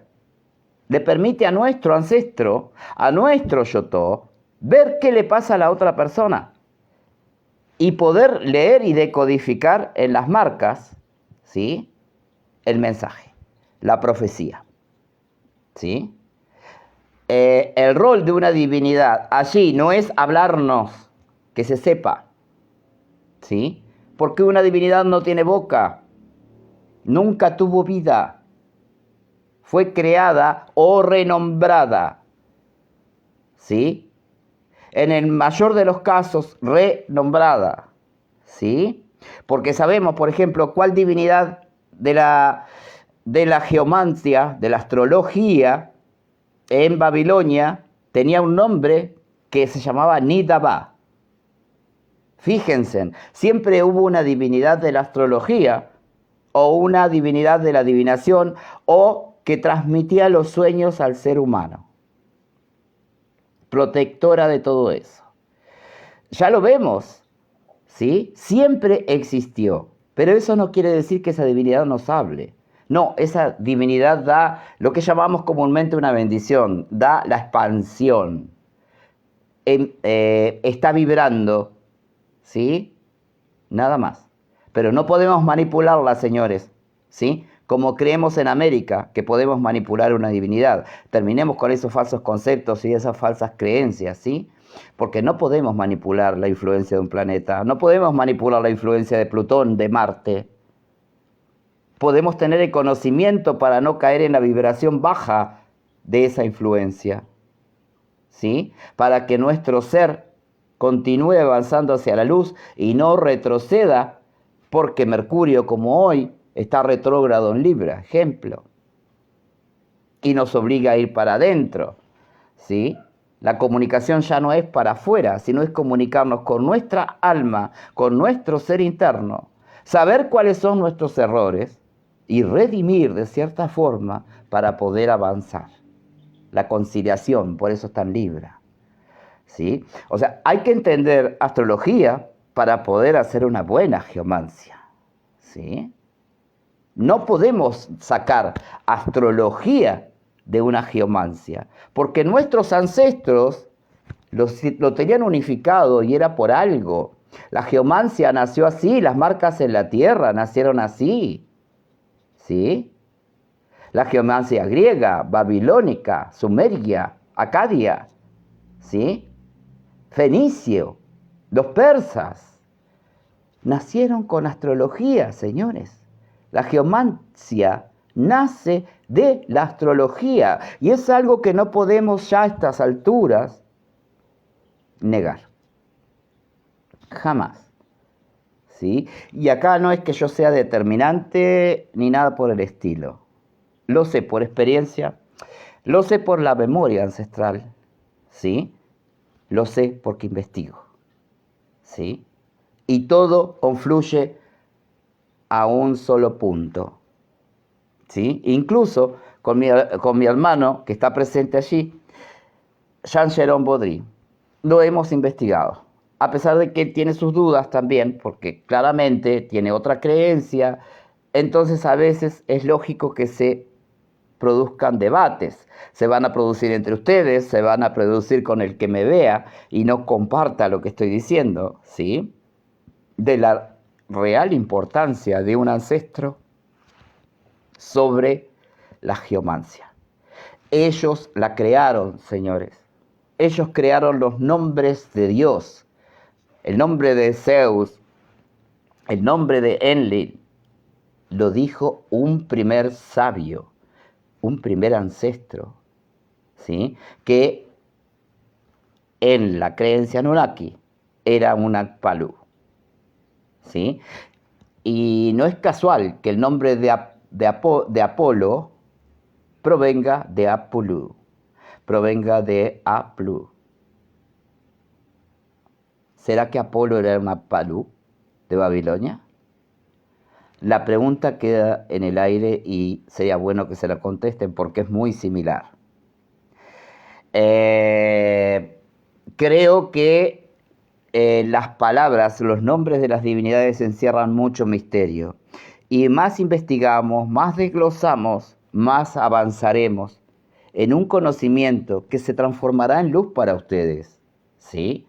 le permite a nuestro ancestro, a nuestro Yotó, ver qué le pasa a la otra persona y poder leer y decodificar en las marcas, ¿sí?, el mensaje, la profecía, ¿sí? El rol de una divinidad allí no es hablarnos, que se sepa, ¿sí? Porque una divinidad no tiene boca, nunca tuvo vida, fue creada o renombrada, ¿sí? En el mayor de los casos, renombrada, ¿sí? Porque sabemos, por ejemplo, cuál divinidad de la geomancia, de la astrología, en Babilonia tenía un nombre que se llamaba Nidaba. Fíjense, siempre hubo una divinidad de la astrología o una divinidad de la adivinación o que transmitía los sueños al ser humano. Protectora de todo eso. Ya lo vemos, ¿sí? Siempre existió, pero eso no quiere decir que esa divinidad nos hable. No, esa divinidad da lo que llamamos comúnmente una bendición, da la expansión. Está vibrando, ¿sí? Nada más. Pero no podemos manipularla, señores, ¿sí? Como creemos en América, que podemos manipular una divinidad. Terminemos con esos falsos conceptos y esas falsas creencias, ¿sí? Porque no podemos manipular la influencia de un planeta, no podemos manipular la influencia de Plutón, de Marte. Podemos tener el conocimiento para no caer en la vibración baja de esa influencia, ¿sí? Para que nuestro ser continúe avanzando hacia la luz y no retroceda, porque Mercurio, como hoy, está retrógrado en Libra, ejemplo, y nos obliga a ir para adentro, ¿sí? La comunicación ya no es para afuera, sino es comunicarnos con nuestra alma, con nuestro ser interno, saber cuáles son nuestros errores y redimir de cierta forma para poder avanzar. La conciliación, por eso está en Libra, ¿sí? O sea, hay que entender astrología para poder hacer una buena geomancia, ¿sí? No podemos sacar astrología de una geomancia, porque nuestros ancestros lo tenían unificado y era por algo. La geomancia nació así, las marcas en la tierra nacieron así, ¿sí? La geomancia griega, babilónica, sumeria, acadia, ¿sí? Fenicio, los persas, nacieron con astrología, señores. La geomancia nace de la astrología y es algo que no podemos ya a estas alturas negar. Jamás. ¿Sí? Y acá no es que yo sea determinante ni nada por el estilo. Lo sé por experiencia, lo sé por la memoria ancestral, ¿sí? Lo sé porque investigo, ¿sí? Y todo confluye a un solo punto, ¿sí? Incluso con mi hermano, que está presente allí, Jean-Jérôme Baudry, lo hemos investigado. A pesar de que tiene sus dudas también, porque claramente tiene otra creencia, entonces a veces es lógico que se produzcan debates. Se van a producir entre ustedes, se van a producir con el que me vea y no comparta lo que estoy diciendo, ¿sí? De la real importancia de un ancestro sobre la geomancia. Ellos la crearon, señores. Ellos crearon los nombres de Dios. El nombre de Zeus, el nombre de Enlil, lo dijo un primer sabio, un primer ancestro, ¿sí? Que en la creencia Anunnaki era un Akpalu, ¿sí? Y no es casual que el nombre de Apolo provenga de Apulu, provenga de Aplu. ¿Será que Apolo era un Akpalu de Babilonia? La pregunta queda en el aire y sería bueno que se la contesten porque es muy similar. Creo que las palabras, los nombres de las divinidades encierran mucho misterio. Y más investigamos, más desglosamos, más avanzaremos en un conocimiento que se transformará en luz para ustedes, ¿sí?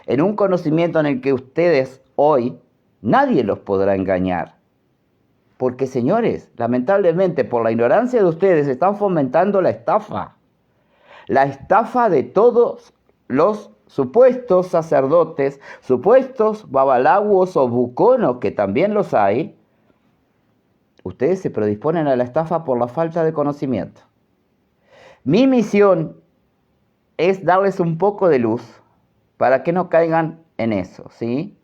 En un conocimiento en el que ustedes hoy nadie los podrá engañar. Porque, señores, lamentablemente por la ignorancia de ustedes están fomentando la estafa. La estafa de todos los supuestos sacerdotes, supuestos babalaguos o buconos, que también los hay. Ustedes se predisponen a la estafa por la falta de conocimiento. Mi misión es darles un poco de luz para que no caigan en eso, ¿sí?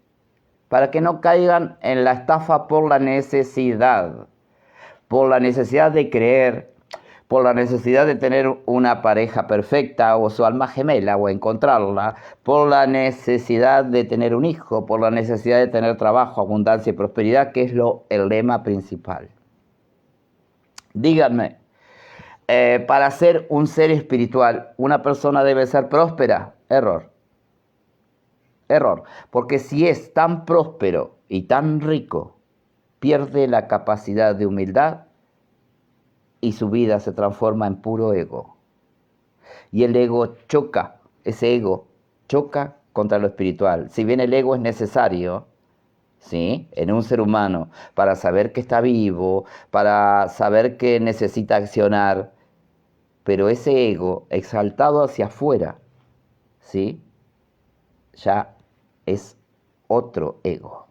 Para que no caigan en la estafa por la necesidad de creer, por la necesidad de tener una pareja perfecta o su alma gemela o encontrarla, por la necesidad de tener un hijo, por la necesidad de tener trabajo, abundancia y prosperidad, que es el lema principal. Díganme, para ser un ser espiritual, ¿una persona debe ser próspera? Error. Porque si es tan próspero y tan rico, pierde la capacidad de humildad y su vida se transforma en puro ego. Y el ego choca, ese ego choca contra lo espiritual. Si bien el ego es necesario, ¿sí?, en un ser humano para saber que está vivo, para saber que necesita accionar, pero ese ego exaltado hacia afuera, ¿sí?, ya es otro ego.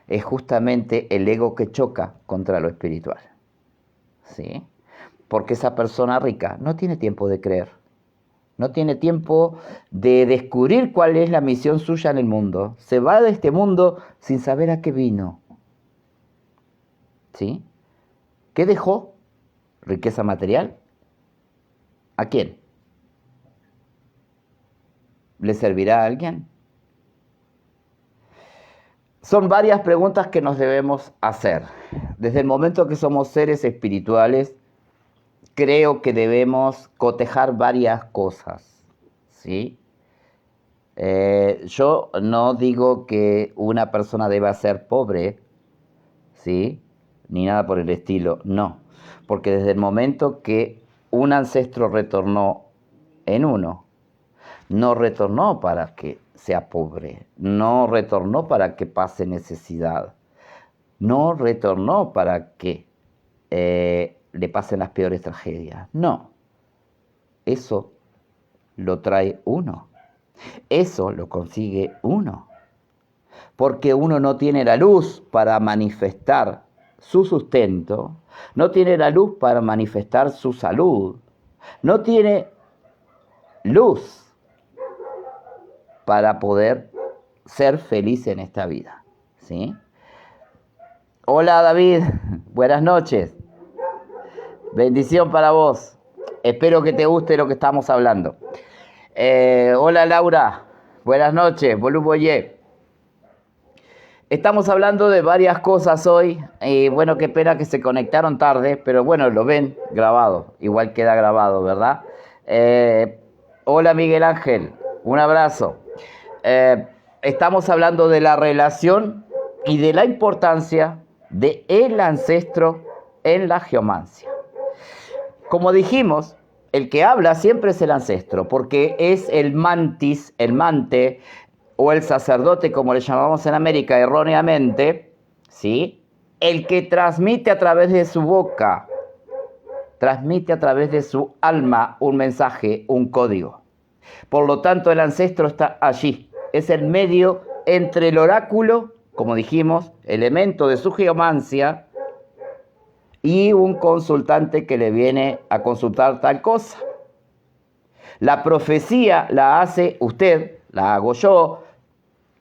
Es justamente el ego que choca contra lo espiritual, ¿sí? Porque esa persona rica no tiene tiempo de creer, no tiene tiempo de descubrir cuál es la misión suya en el mundo. Se va de este mundo sin saber a qué vino, ¿sí? ¿Qué dejó? ¿Riqueza material? ¿A quién? ¿Le servirá a alguien? Son varias preguntas que nos debemos hacer. Desde el momento que somos seres espirituales, creo que debemos cotejar varias cosas, ¿sí? Yo no digo que una persona deba ser pobre, ¿sí?, ni nada por el estilo, no. Porque desde el momento que un ancestro retornó en uno, no retornó para que sea pobre, no retornó para que pase necesidad, no retornó para que le pasen las peores tragedias. No, eso lo trae uno, eso lo consigue uno, porque uno no tiene la luz para manifestar su sustento, no tiene la luz para manifestar su salud, no tiene luz para poder ser feliz en esta vida, ¿sí? Hola David, buenas noches. Bendición para vos. Espero que te guste lo que estamos hablando. Hola Laura, buenas noches, Voluboye. Estamos hablando de varias cosas hoy. Y bueno, qué pena que se conectaron tarde, pero bueno, lo ven grabado. Igual queda grabado, ¿verdad? Hola Miguel Ángel, un abrazo. Estamos hablando de la relación y de la importancia de el ancestro en la geomancia. Como dijimos, el que habla siempre es el ancestro, porque es el mantis, el mante, o el sacerdote, como le llamamos en América erróneamente, ¿sí?, el que transmite a través de su boca, transmite a través de su alma un mensaje, un código. Por lo tanto, el ancestro está allí. Es el medio entre el oráculo, como dijimos, elemento de su geomancia, y un consultante que le viene a consultar tal cosa. La profecía la hace usted, la hago yo,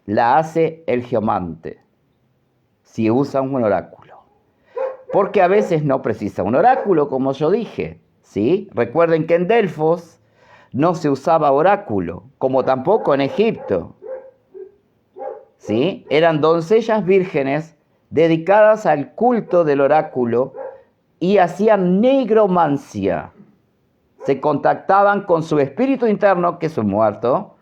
la hace el geomante, si usa un oráculo. Porque a veces no precisa un oráculo, como yo dije, ¿sí? Recuerden que en Delfos no se usaba oráculo, como tampoco en Egipto, ¿sí? Eran doncellas vírgenes dedicadas al culto del oráculo y hacían nigromancia. Se contactaban con su espíritu interno, que es un muerto.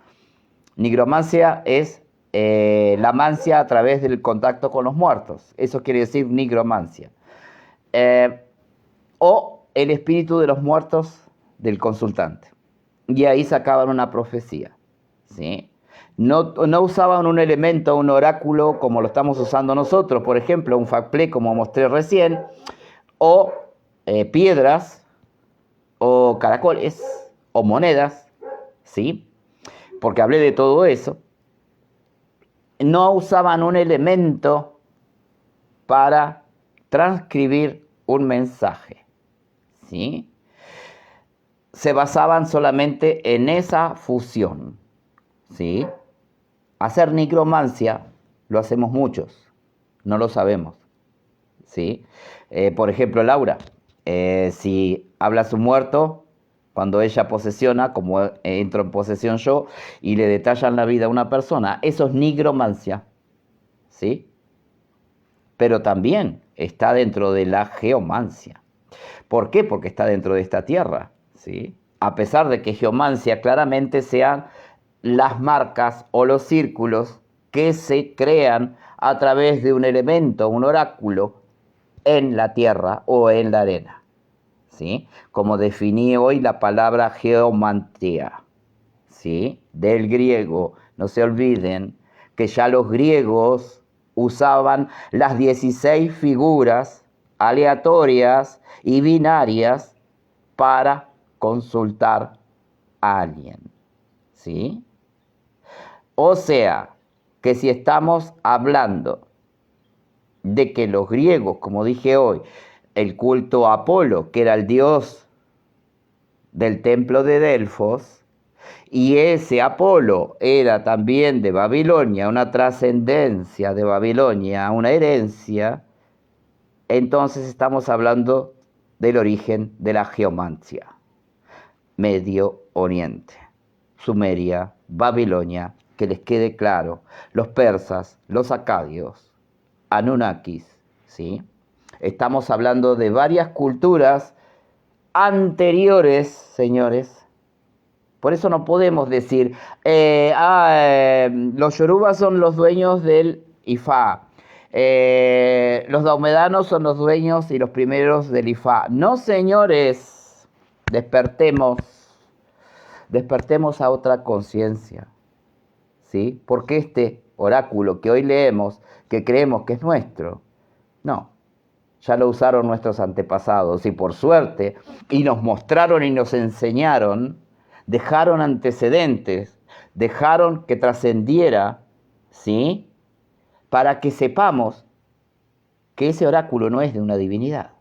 Nigromancia es la mancia a través del contacto con los muertos. Eso quiere decir nigromancia. O el espíritu de los muertos del consultante. Y ahí sacaban una profecía, ¿sí? No usaban un elemento, un oráculo como lo estamos usando nosotros, por ejemplo, un facplé como mostré recién, o piedras, o caracoles, o monedas, ¿sí? Porque hablé de todo eso. No usaban un elemento para transcribir un mensaje, ¿sí? Se basaban solamente en esa fusión, ¿sí? Hacer nigromancia lo hacemos muchos, no lo sabemos, ¿sí? Por ejemplo, Laura, si habla su muerto, cuando ella posesiona, como entro en posesión yo, y le detallan la vida a una persona, eso es nigromancia, ¿sí? Pero también está dentro de la geomancia. ¿Por qué? Porque está dentro de esta tierra, ¿sí? A pesar de que geomancia claramente sean las marcas o los círculos que se crean a través de un elemento, un oráculo, en la tierra o en la arena, ¿sí? Como definí hoy la palabra geomantia, ¿sí? Del griego. No se olviden que ya los griegos usaban las 16 figuras aleatorias y binarias para consultar a alguien, ¿sí? O sea, que si estamos hablando de que los griegos, como dije hoy, el culto a Apolo, que era el dios del templo de Delfos, y ese Apolo era también de Babilonia, una trascendencia de Babilonia, una herencia, entonces estamos hablando del origen de la geomancia. Medio Oriente, Sumeria, Babilonia, que les quede claro, los persas, los acadios, Anunnakis, ¿sí? Estamos hablando de varias culturas anteriores, señores. Por eso no podemos decir, los yorubas son los dueños del Ifá, los daumedanos son los dueños y los primeros del Ifá. No, señores, despertemos a otra conciencia, ¿sí? Porque este oráculo que hoy leemos, que creemos que es nuestro, no, ya lo usaron nuestros antepasados y por suerte, y nos mostraron y nos enseñaron, dejaron antecedentes, dejaron que trascendiera, ¿sí? Para que sepamos que ese oráculo no es de una divinidad,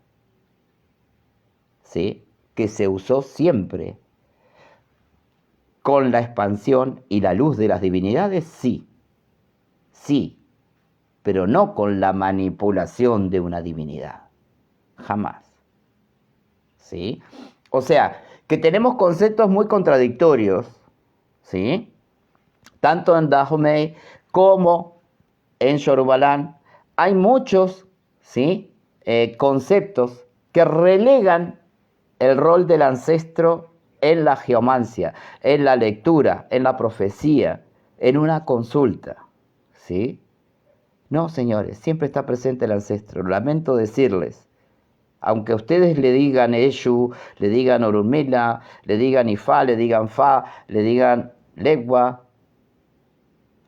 ¿sí? Que se usó siempre con la expansión y la luz de las divinidades, sí, pero no con la manipulación de una divinidad, jamás, ¿sí? O sea, que tenemos conceptos muy contradictorios, ¿sí? Tanto en Dahomey como en Yorubalán hay muchos, ¿sí? Conceptos que relegan el rol del ancestro en la geomancia, en la lectura, en la profecía, en una consulta, ¿sí? No, señores, siempre está presente el ancestro. Lamento decirles, aunque ustedes le digan Eshu, le digan Orunmila, le digan Ifá, le digan Fa, le digan Legua,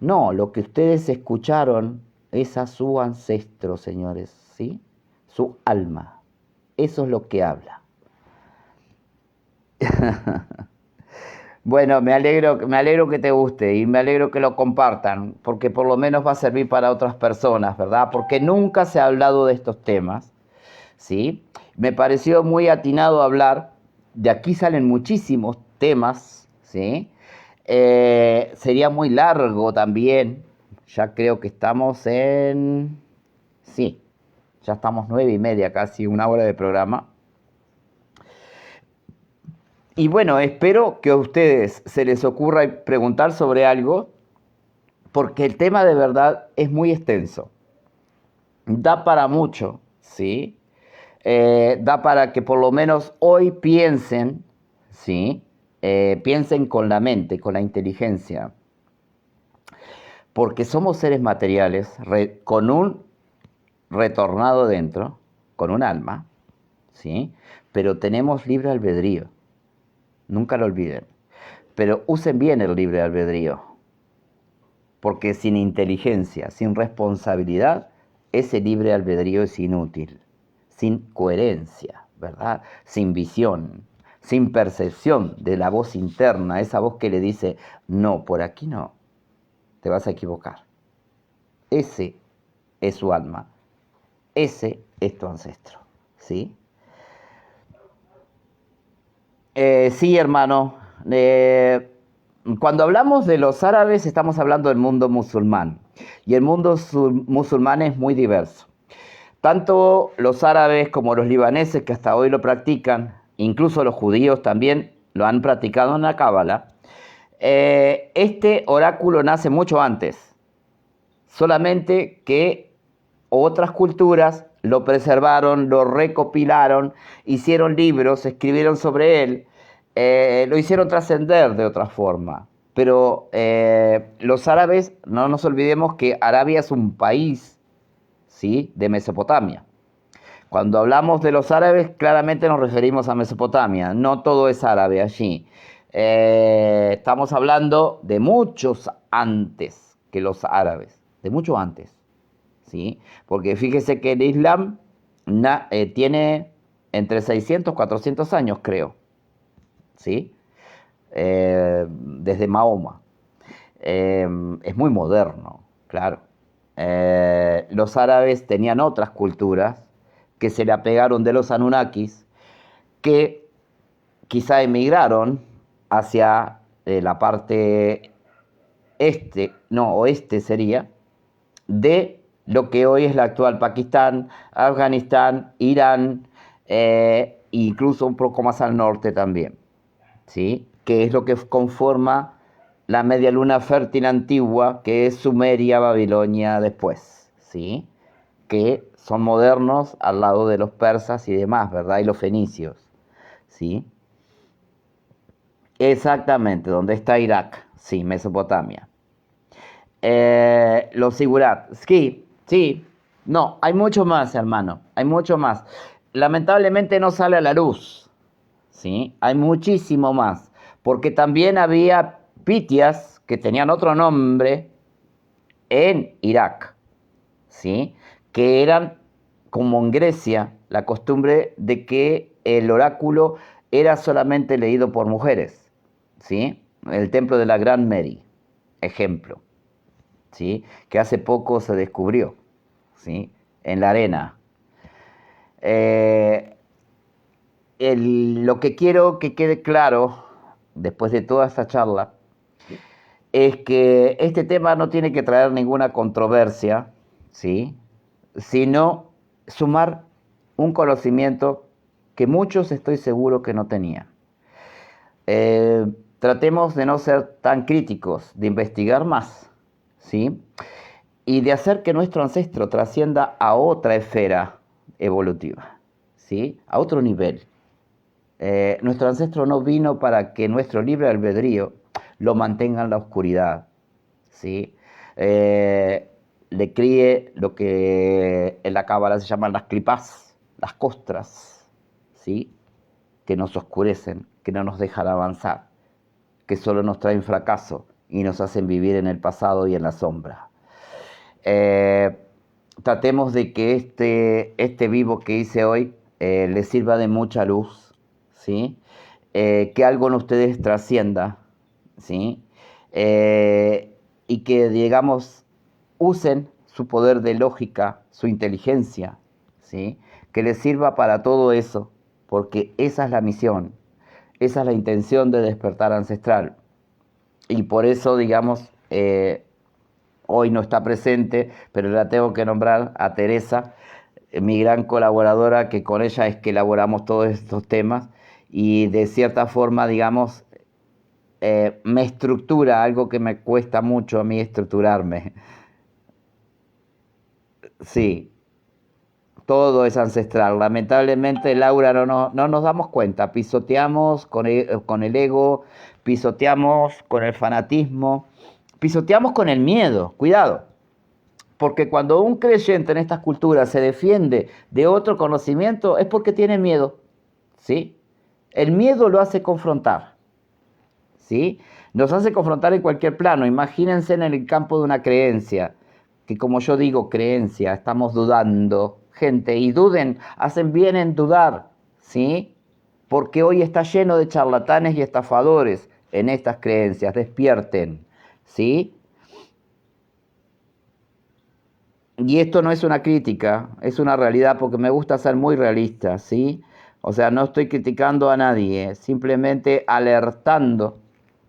no, lo que ustedes escucharon es a su ancestro, señores, ¿sí? Su alma. Eso es lo que habla. Bueno, me alegro que te guste y me alegro que lo compartan, porque por lo menos va a servir para otras personas, ¿verdad? Porque nunca se ha hablado de estos temas, ¿sí? Me pareció muy atinado hablar, de aquí salen muchísimos temas, ¿sí? Sería muy largo también, ya creo que estamos en... Sí, ya estamos 9:30, casi una hora de programa. Y bueno, espero que a ustedes se les ocurra preguntar sobre algo, porque el tema de verdad es muy extenso. Da para mucho, ¿sí? Da para que por lo menos hoy piensen, ¿sí? Piensen con la mente, con la inteligencia. porque somos seres materiales con un retornado dentro, con un alma, ¿sí? Pero tenemos libre albedrío, nunca lo olviden. Pero usen bien el libre albedrío, porque sin inteligencia, sin responsabilidad, ese libre albedrío es inútil, sin coherencia, ¿verdad? Sin visión, sin percepción de la voz interna, esa voz que le dice, no, por aquí no, te vas a equivocar. Ese es su alma, ese es tu ancestro, ¿sí? Sí, hermano. Cuando hablamos de los árabes, estamos hablando del mundo musulmán. Y el mundo musulmán es muy diverso. Tanto los árabes como los libaneses, que hasta hoy lo practican, incluso los judíos también lo han practicado en la Cábala. Este oráculo nace mucho antes, solamente que otras culturas lo preservaron, lo recopilaron, hicieron libros, escribieron sobre él, lo hicieron trascender de otra forma. Pero los árabes, no nos olvidemos que Arabia es un país, ¿sí?, de Mesopotamia. Cuando hablamos de los árabes, claramente nos referimos a Mesopotamia. No todo es árabe allí. Estamos hablando de muchos antes que los árabes, de mucho antes, ¿sí? Porque fíjese que el Islam tiene entre 600 y 400 años, creo, ¿sí? Desde Mahoma. Es muy moderno, claro. Los árabes tenían otras culturas que se le apegaron de los Anunnakis, que quizá emigraron hacia la parte oeste sería, de lo que hoy es la actual Pakistán, Afganistán, Irán, incluso un poco más al norte también, ¿sí? Que es lo que conforma la media luna fértil antigua, que es Sumeria, Babilonia después, ¿sí? Que son modernos al lado de los persas y demás, ¿verdad? Y los fenicios, ¿sí? Exactamente, donde está Irak, sí, Mesopotamia. Los sigurat, sí, no, hay mucho más, hermano, hay mucho más. Lamentablemente no sale a la luz, ¿sí? Hay muchísimo más, porque también había pitias que tenían otro nombre en Irak, ¿sí? Que eran, como en Grecia, la costumbre de que el oráculo era solamente leído por mujeres, ¿sí? El templo de la Gran Mary, ejemplo, ¿sí? Que hace poco se descubrió, ¿sí? En la arena. Lo que quiero que quede claro, después de toda esta charla, es que este tema no tiene que traer ninguna controversia, ¿sí? Sino sumar un conocimiento que muchos estoy seguro que no tenían. Tratemos de no ser tan críticos, de investigar más, ¿sí? Y de hacer que nuestro ancestro trascienda a otra esfera evolutiva, ¿sí? A otro nivel. Nuestro ancestro no vino para que nuestro libre albedrío lo mantenga en la oscuridad, ¿sí? Le críe lo que en la cábala se llaman las clipás, las costras, ¿sí? Que nos oscurecen, que no nos dejan avanzar, que solo nos traen fracaso y nos hacen vivir en el pasado y en la sombra. Tratemos de que este vivo que hice hoy les sirva de mucha luz, ¿sí? Que algo en ustedes trascienda, ¿sí? Y que, digamos, usen su poder de lógica, su inteligencia, ¿sí? Que les sirva para todo eso, porque esa es la misión, esa es la intención de despertar ancestral. Y por eso, digamos, hoy no está presente, pero la tengo que nombrar a Teresa, mi gran colaboradora, que con ella es que elaboramos todos estos temas, y de cierta forma, digamos, me estructura, algo que me cuesta mucho a mí estructurarme. Sí, todo es ancestral. Lamentablemente, Laura, no nos damos cuenta. Pisoteamos con el ego, pisoteamos con el fanatismo, Pisoteamos con el miedo, cuidado. Porque cuando un creyente en estas culturas se defiende de otro conocimiento es porque tiene miedo, ¿sí? El miedo lo hace confrontar, ¿sí? Nos hace confrontar en cualquier plano. Imagínense en el campo de una creencia, que como yo digo, creencia, estamos dudando. Gente, y duden, hacen bien en dudar, ¿sí? Porque hoy está lleno de charlatanes y estafadores en estas creencias. Despierten, ¿sí? Y esto no es una crítica, es una realidad porque me gusta ser muy realista, ¿sí? O sea, no estoy criticando a nadie, simplemente alertando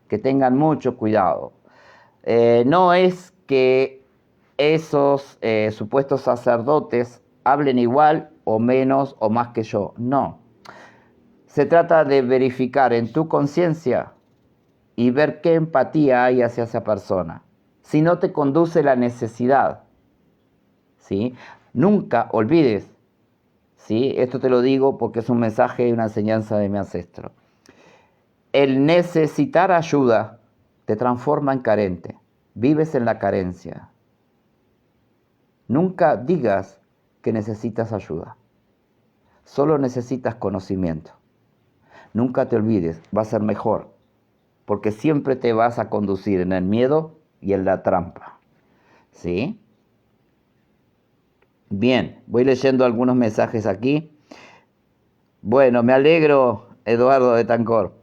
que tengan mucho cuidado. No es que esos supuestos sacerdotes hablen igual o menos o más que yo, no. Se trata de verificar en tu conciencia y ver qué empatía hay hacia esa persona. Si no te conduce la necesidad, ¿sí? Nunca olvides, ¿sí? Esto te lo digo porque es un mensaje y una enseñanza de mi ancestro. El necesitar ayuda te transforma en carente. Vives en la carencia. Nunca digas que necesitas ayuda. Solo necesitas conocimiento. Nunca te olvides, va a ser mejor, porque siempre te vas a conducir en el miedo y en la trampa, ¿sí? Bien, voy leyendo algunos mensajes aquí. Bueno, me alegro, Eduardo de Tancor.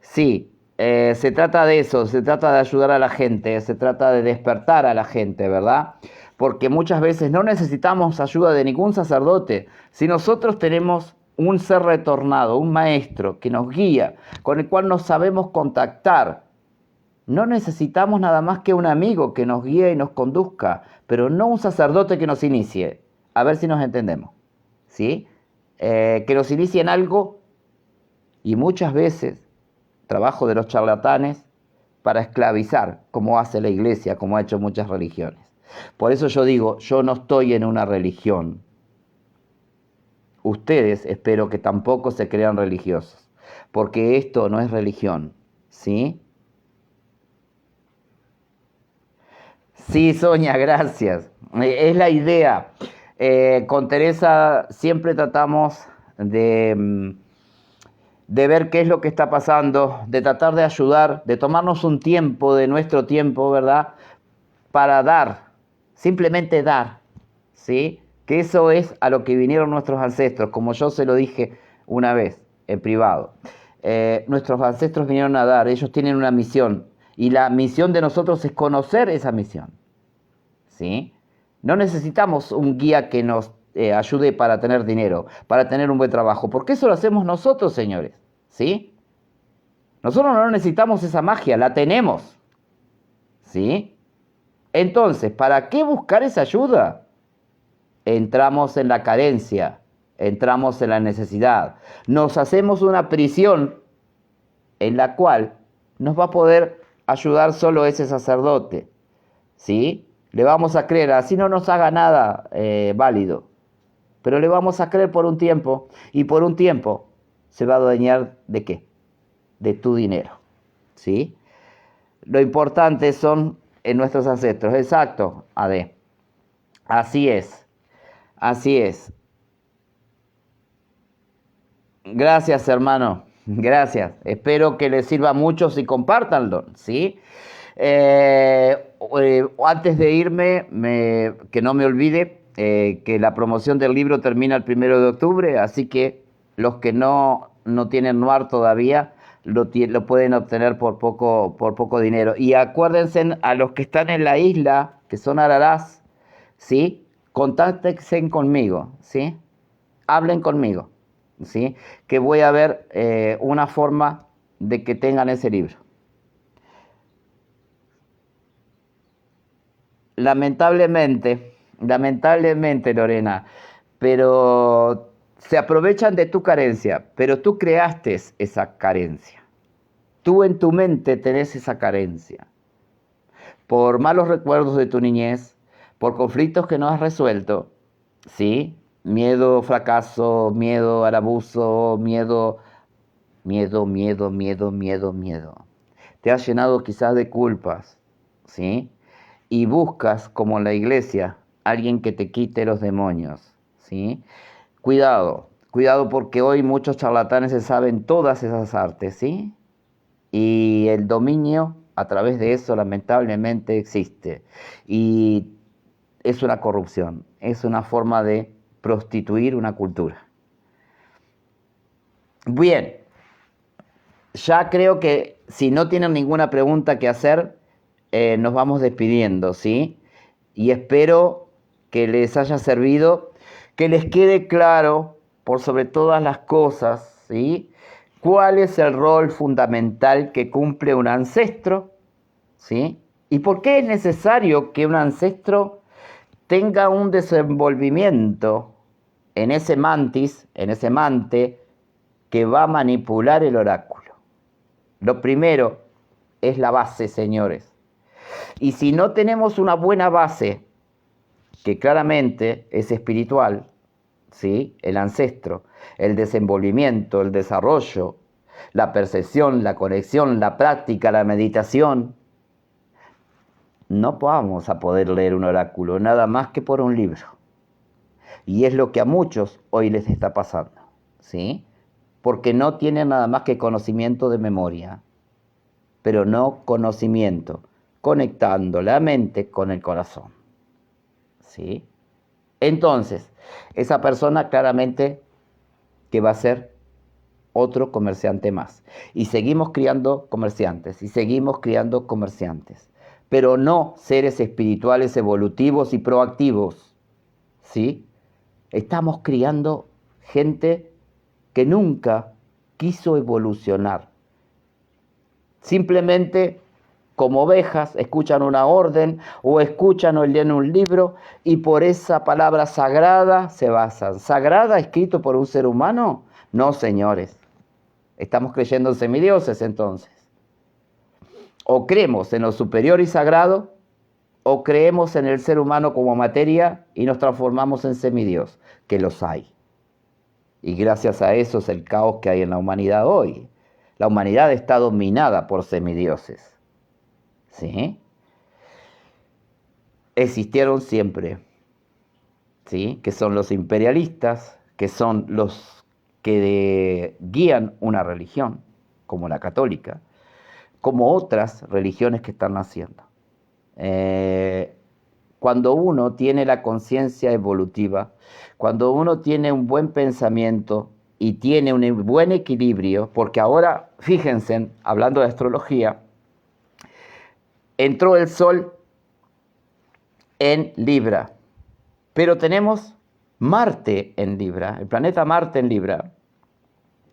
Sí, se trata de eso, se trata de ayudar a la gente, se trata de despertar a la gente, ¿verdad? Porque muchas veces no necesitamos ayuda de ningún sacerdote. Si nosotros tenemos un ser retornado, un maestro que nos guía, con el cual nos sabemos contactar, no necesitamos nada más que un amigo que nos guíe y nos conduzca, pero no un sacerdote que nos inicie. A ver si nos entendemos, ¿sí? Que nos inicie en algo y muchas veces trabajo de los charlatanes para esclavizar, como hace la iglesia, como ha hecho muchas religiones. Por eso yo digo, yo no estoy en una religión. Ustedes espero que tampoco se crean religiosos, porque esto no es religión, ¿sí? Sí, Sonia, gracias. Es la idea. Con Teresa siempre tratamos de ver qué es lo que está pasando, de tratar de ayudar, de tomarnos un tiempo de nuestro tiempo, ¿verdad? Para dar, simplemente dar, ¿sí? Que eso es a lo que vinieron nuestros ancestros, como yo se lo dije una vez en privado. Nuestros ancestros vinieron a dar, ellos tienen una misión, y la misión de nosotros es conocer esa misión, ¿sí? No necesitamos un guía que nos ayude para tener dinero, para tener un buen trabajo, porque eso lo hacemos nosotros, señores, ¿sí? Nosotros no necesitamos esa magia, la tenemos, ¿sí? Entonces, ¿para qué buscar esa ayuda? Entramos en la carencia, entramos en la necesidad, nos hacemos una prisión en la cual nos va a poder ayudar solo ese sacerdote, ¿sí? Le vamos a creer, así no nos haga nada válido, pero le vamos a creer por un tiempo y por un tiempo se va a adueñar ¿de qué? De tu dinero, ¿sí? Lo importante son nuestros ancestros, exacto, Ade. Así es, así es. Gracias, hermano, gracias. Espero que les sirva mucho si compártanlo, ¿sí? Antes de irme, que no me olvide que la promoción del libro termina el 1 de octubre, así que los que no tienen NUAR todavía lo pueden obtener por poco dinero. Y acuérdense a los que están en la isla, que son ararás, ¿sí? Contáctense conmigo, ¿sí? Hablen conmigo, ¿sí? Que voy a ver una forma de que tengan ese libro. Lamentablemente, Lorena, pero se aprovechan de tu carencia, pero tú creaste esa carencia. Tú en tu mente tenés esa carencia. Por malos recuerdos de tu niñez, por conflictos que no has resuelto, ¿sí? Miedo, fracaso, miedo al abuso, miedo. te has llenado quizás de culpas, ¿sí? Y buscas, como en la iglesia, alguien que te quite los demonios, ¿sí? Cuidado, cuidado porque hoy muchos charlatanes se saben todas esas artes, ¿sí? Y el dominio a través de eso lamentablemente existe. Y es una corrupción, es una forma de prostituir una cultura. Bien, ya creo que si no tienen ninguna pregunta que hacer, nos vamos despidiendo, ¿sí? Y espero que les haya servido, que les quede claro, por sobre todas las cosas, ¿sí? ¿Cuál es el rol fundamental que cumple un ancestro? ¿Sí? ¿Y por qué es necesario que un ancestro tenga un desenvolvimiento en ese mantis, en ese mante, que va a manipular el oráculo? Lo primero es la base, señores. Y si no tenemos una buena base, que claramente es espiritual, ¿sí? El ancestro, el desenvolvimiento, el desarrollo, la percepción, la conexión, la práctica, la meditación, no vamos a poder leer un oráculo nada más que por un libro. Y es lo que a muchos hoy les está pasando, ¿sí? Porque no tienen nada más que conocimiento de memoria, pero no conocimiento, conectando la mente con el corazón, ¿sí? Entonces, esa persona claramente que va a ser otro comerciante más. Y seguimos criando comerciantes, y seguimos criando comerciantes, pero no seres espirituales evolutivos y proactivos, ¿sí? Estamos criando gente que nunca quiso evolucionar. Simplemente, como ovejas, escuchan una orden o escuchan o leen un libro y por esa palabra sagrada se basan. ¿Sagrada escrito por un ser humano? No, señores. Estamos creyendo en semidioses entonces. O creemos en lo superior y sagrado, o creemos en el ser humano como materia y nos transformamos en semidios, que los hay. Y gracias a eso es el caos que hay en la humanidad hoy. La humanidad está dominada por semidioses. ¿Sí? Existieron siempre, ¿sí? Que son los imperialistas, que son los que guían una religión, como la católica, como otras religiones que están naciendo. Cuando uno tiene la conciencia evolutiva, cuando uno tiene un buen pensamiento y tiene un buen equilibrio, porque ahora, fíjense, hablando de astrología, entró el Sol en Libra, pero tenemos Marte en Libra, el planeta Marte en Libra,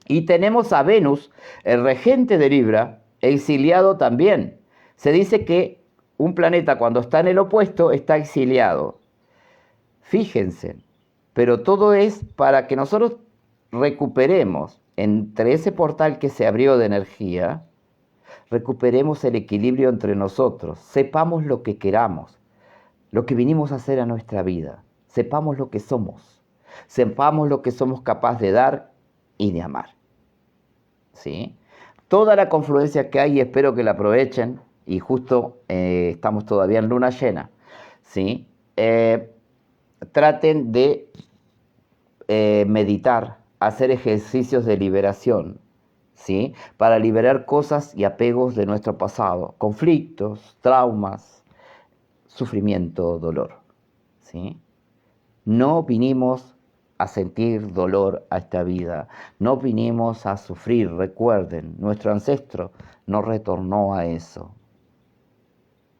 y tenemos a Venus, el regente de Libra, exiliado también. Se dice que un planeta cuando está en el opuesto está exiliado. Fíjense, pero todo es para que nosotros recuperemos entre ese portal que se abrió de energía, recuperemos el equilibrio entre nosotros, sepamos lo que queramos, lo que vinimos a hacer a nuestra vida, sepamos lo que somos, sepamos lo que somos capaces de dar y de amar. ¿Sí? Toda la confluencia que hay, espero que la aprovechen, y justo estamos todavía en luna llena, ¿sí? Traten de meditar, hacer ejercicios de liberación, ¿sí? Para liberar cosas y apegos de nuestro pasado, conflictos, traumas, sufrimiento, dolor, ¿sí? No vinimos a sentir dolor a esta vida, no vinimos a sufrir, recuerden, nuestro ancestro no retornó a eso.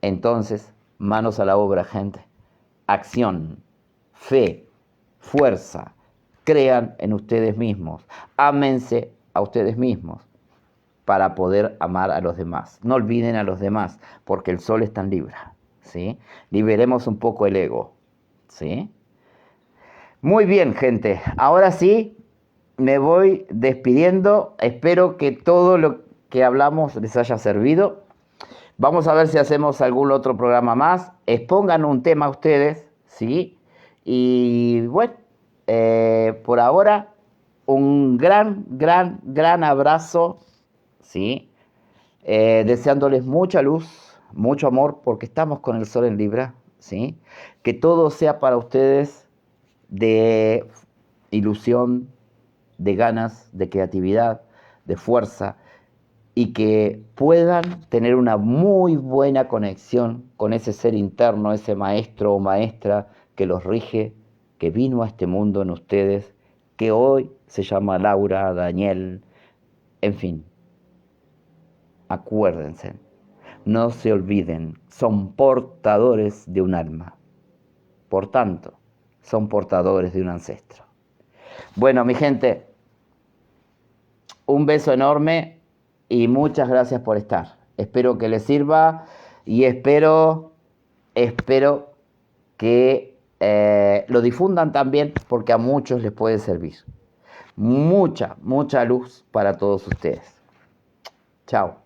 Entonces, manos a la obra, gente, acción, fe, fuerza, crean en ustedes mismos, ámense a ustedes mismos para poder amar a los demás. No olviden a los demás, porque el sol está en Libra, ¿sí? Liberemos un poco el ego, ¿sí? Muy bien, gente. Ahora sí, me voy despidiendo. Espero que todo lo que hablamos les haya servido. Vamos a ver si hacemos algún otro programa más. Expongan un tema ustedes, ¿sí? Y bueno, por ahora, un gran abrazo, ¿sí? deseándoles mucha luz, mucho amor, porque estamos con el sol en Libra, ¿sí? Que todo sea para ustedes de ilusión, de ganas, de creatividad, de fuerza, y que puedan tener una muy buena conexión con ese ser interno, ese maestro o maestra que los rige, que vino a este mundo en ustedes, que hoy se llama Laura, Daniel, en fin. Acuérdense, no se olviden, son portadores de un alma. Por tanto, son portadores de un ancestro. Bueno, mi gente, un beso enorme y muchas gracias por estar. Espero que les sirva y espero que lo difundan también porque a muchos les puede servir. Mucha luz para todos ustedes. Chao.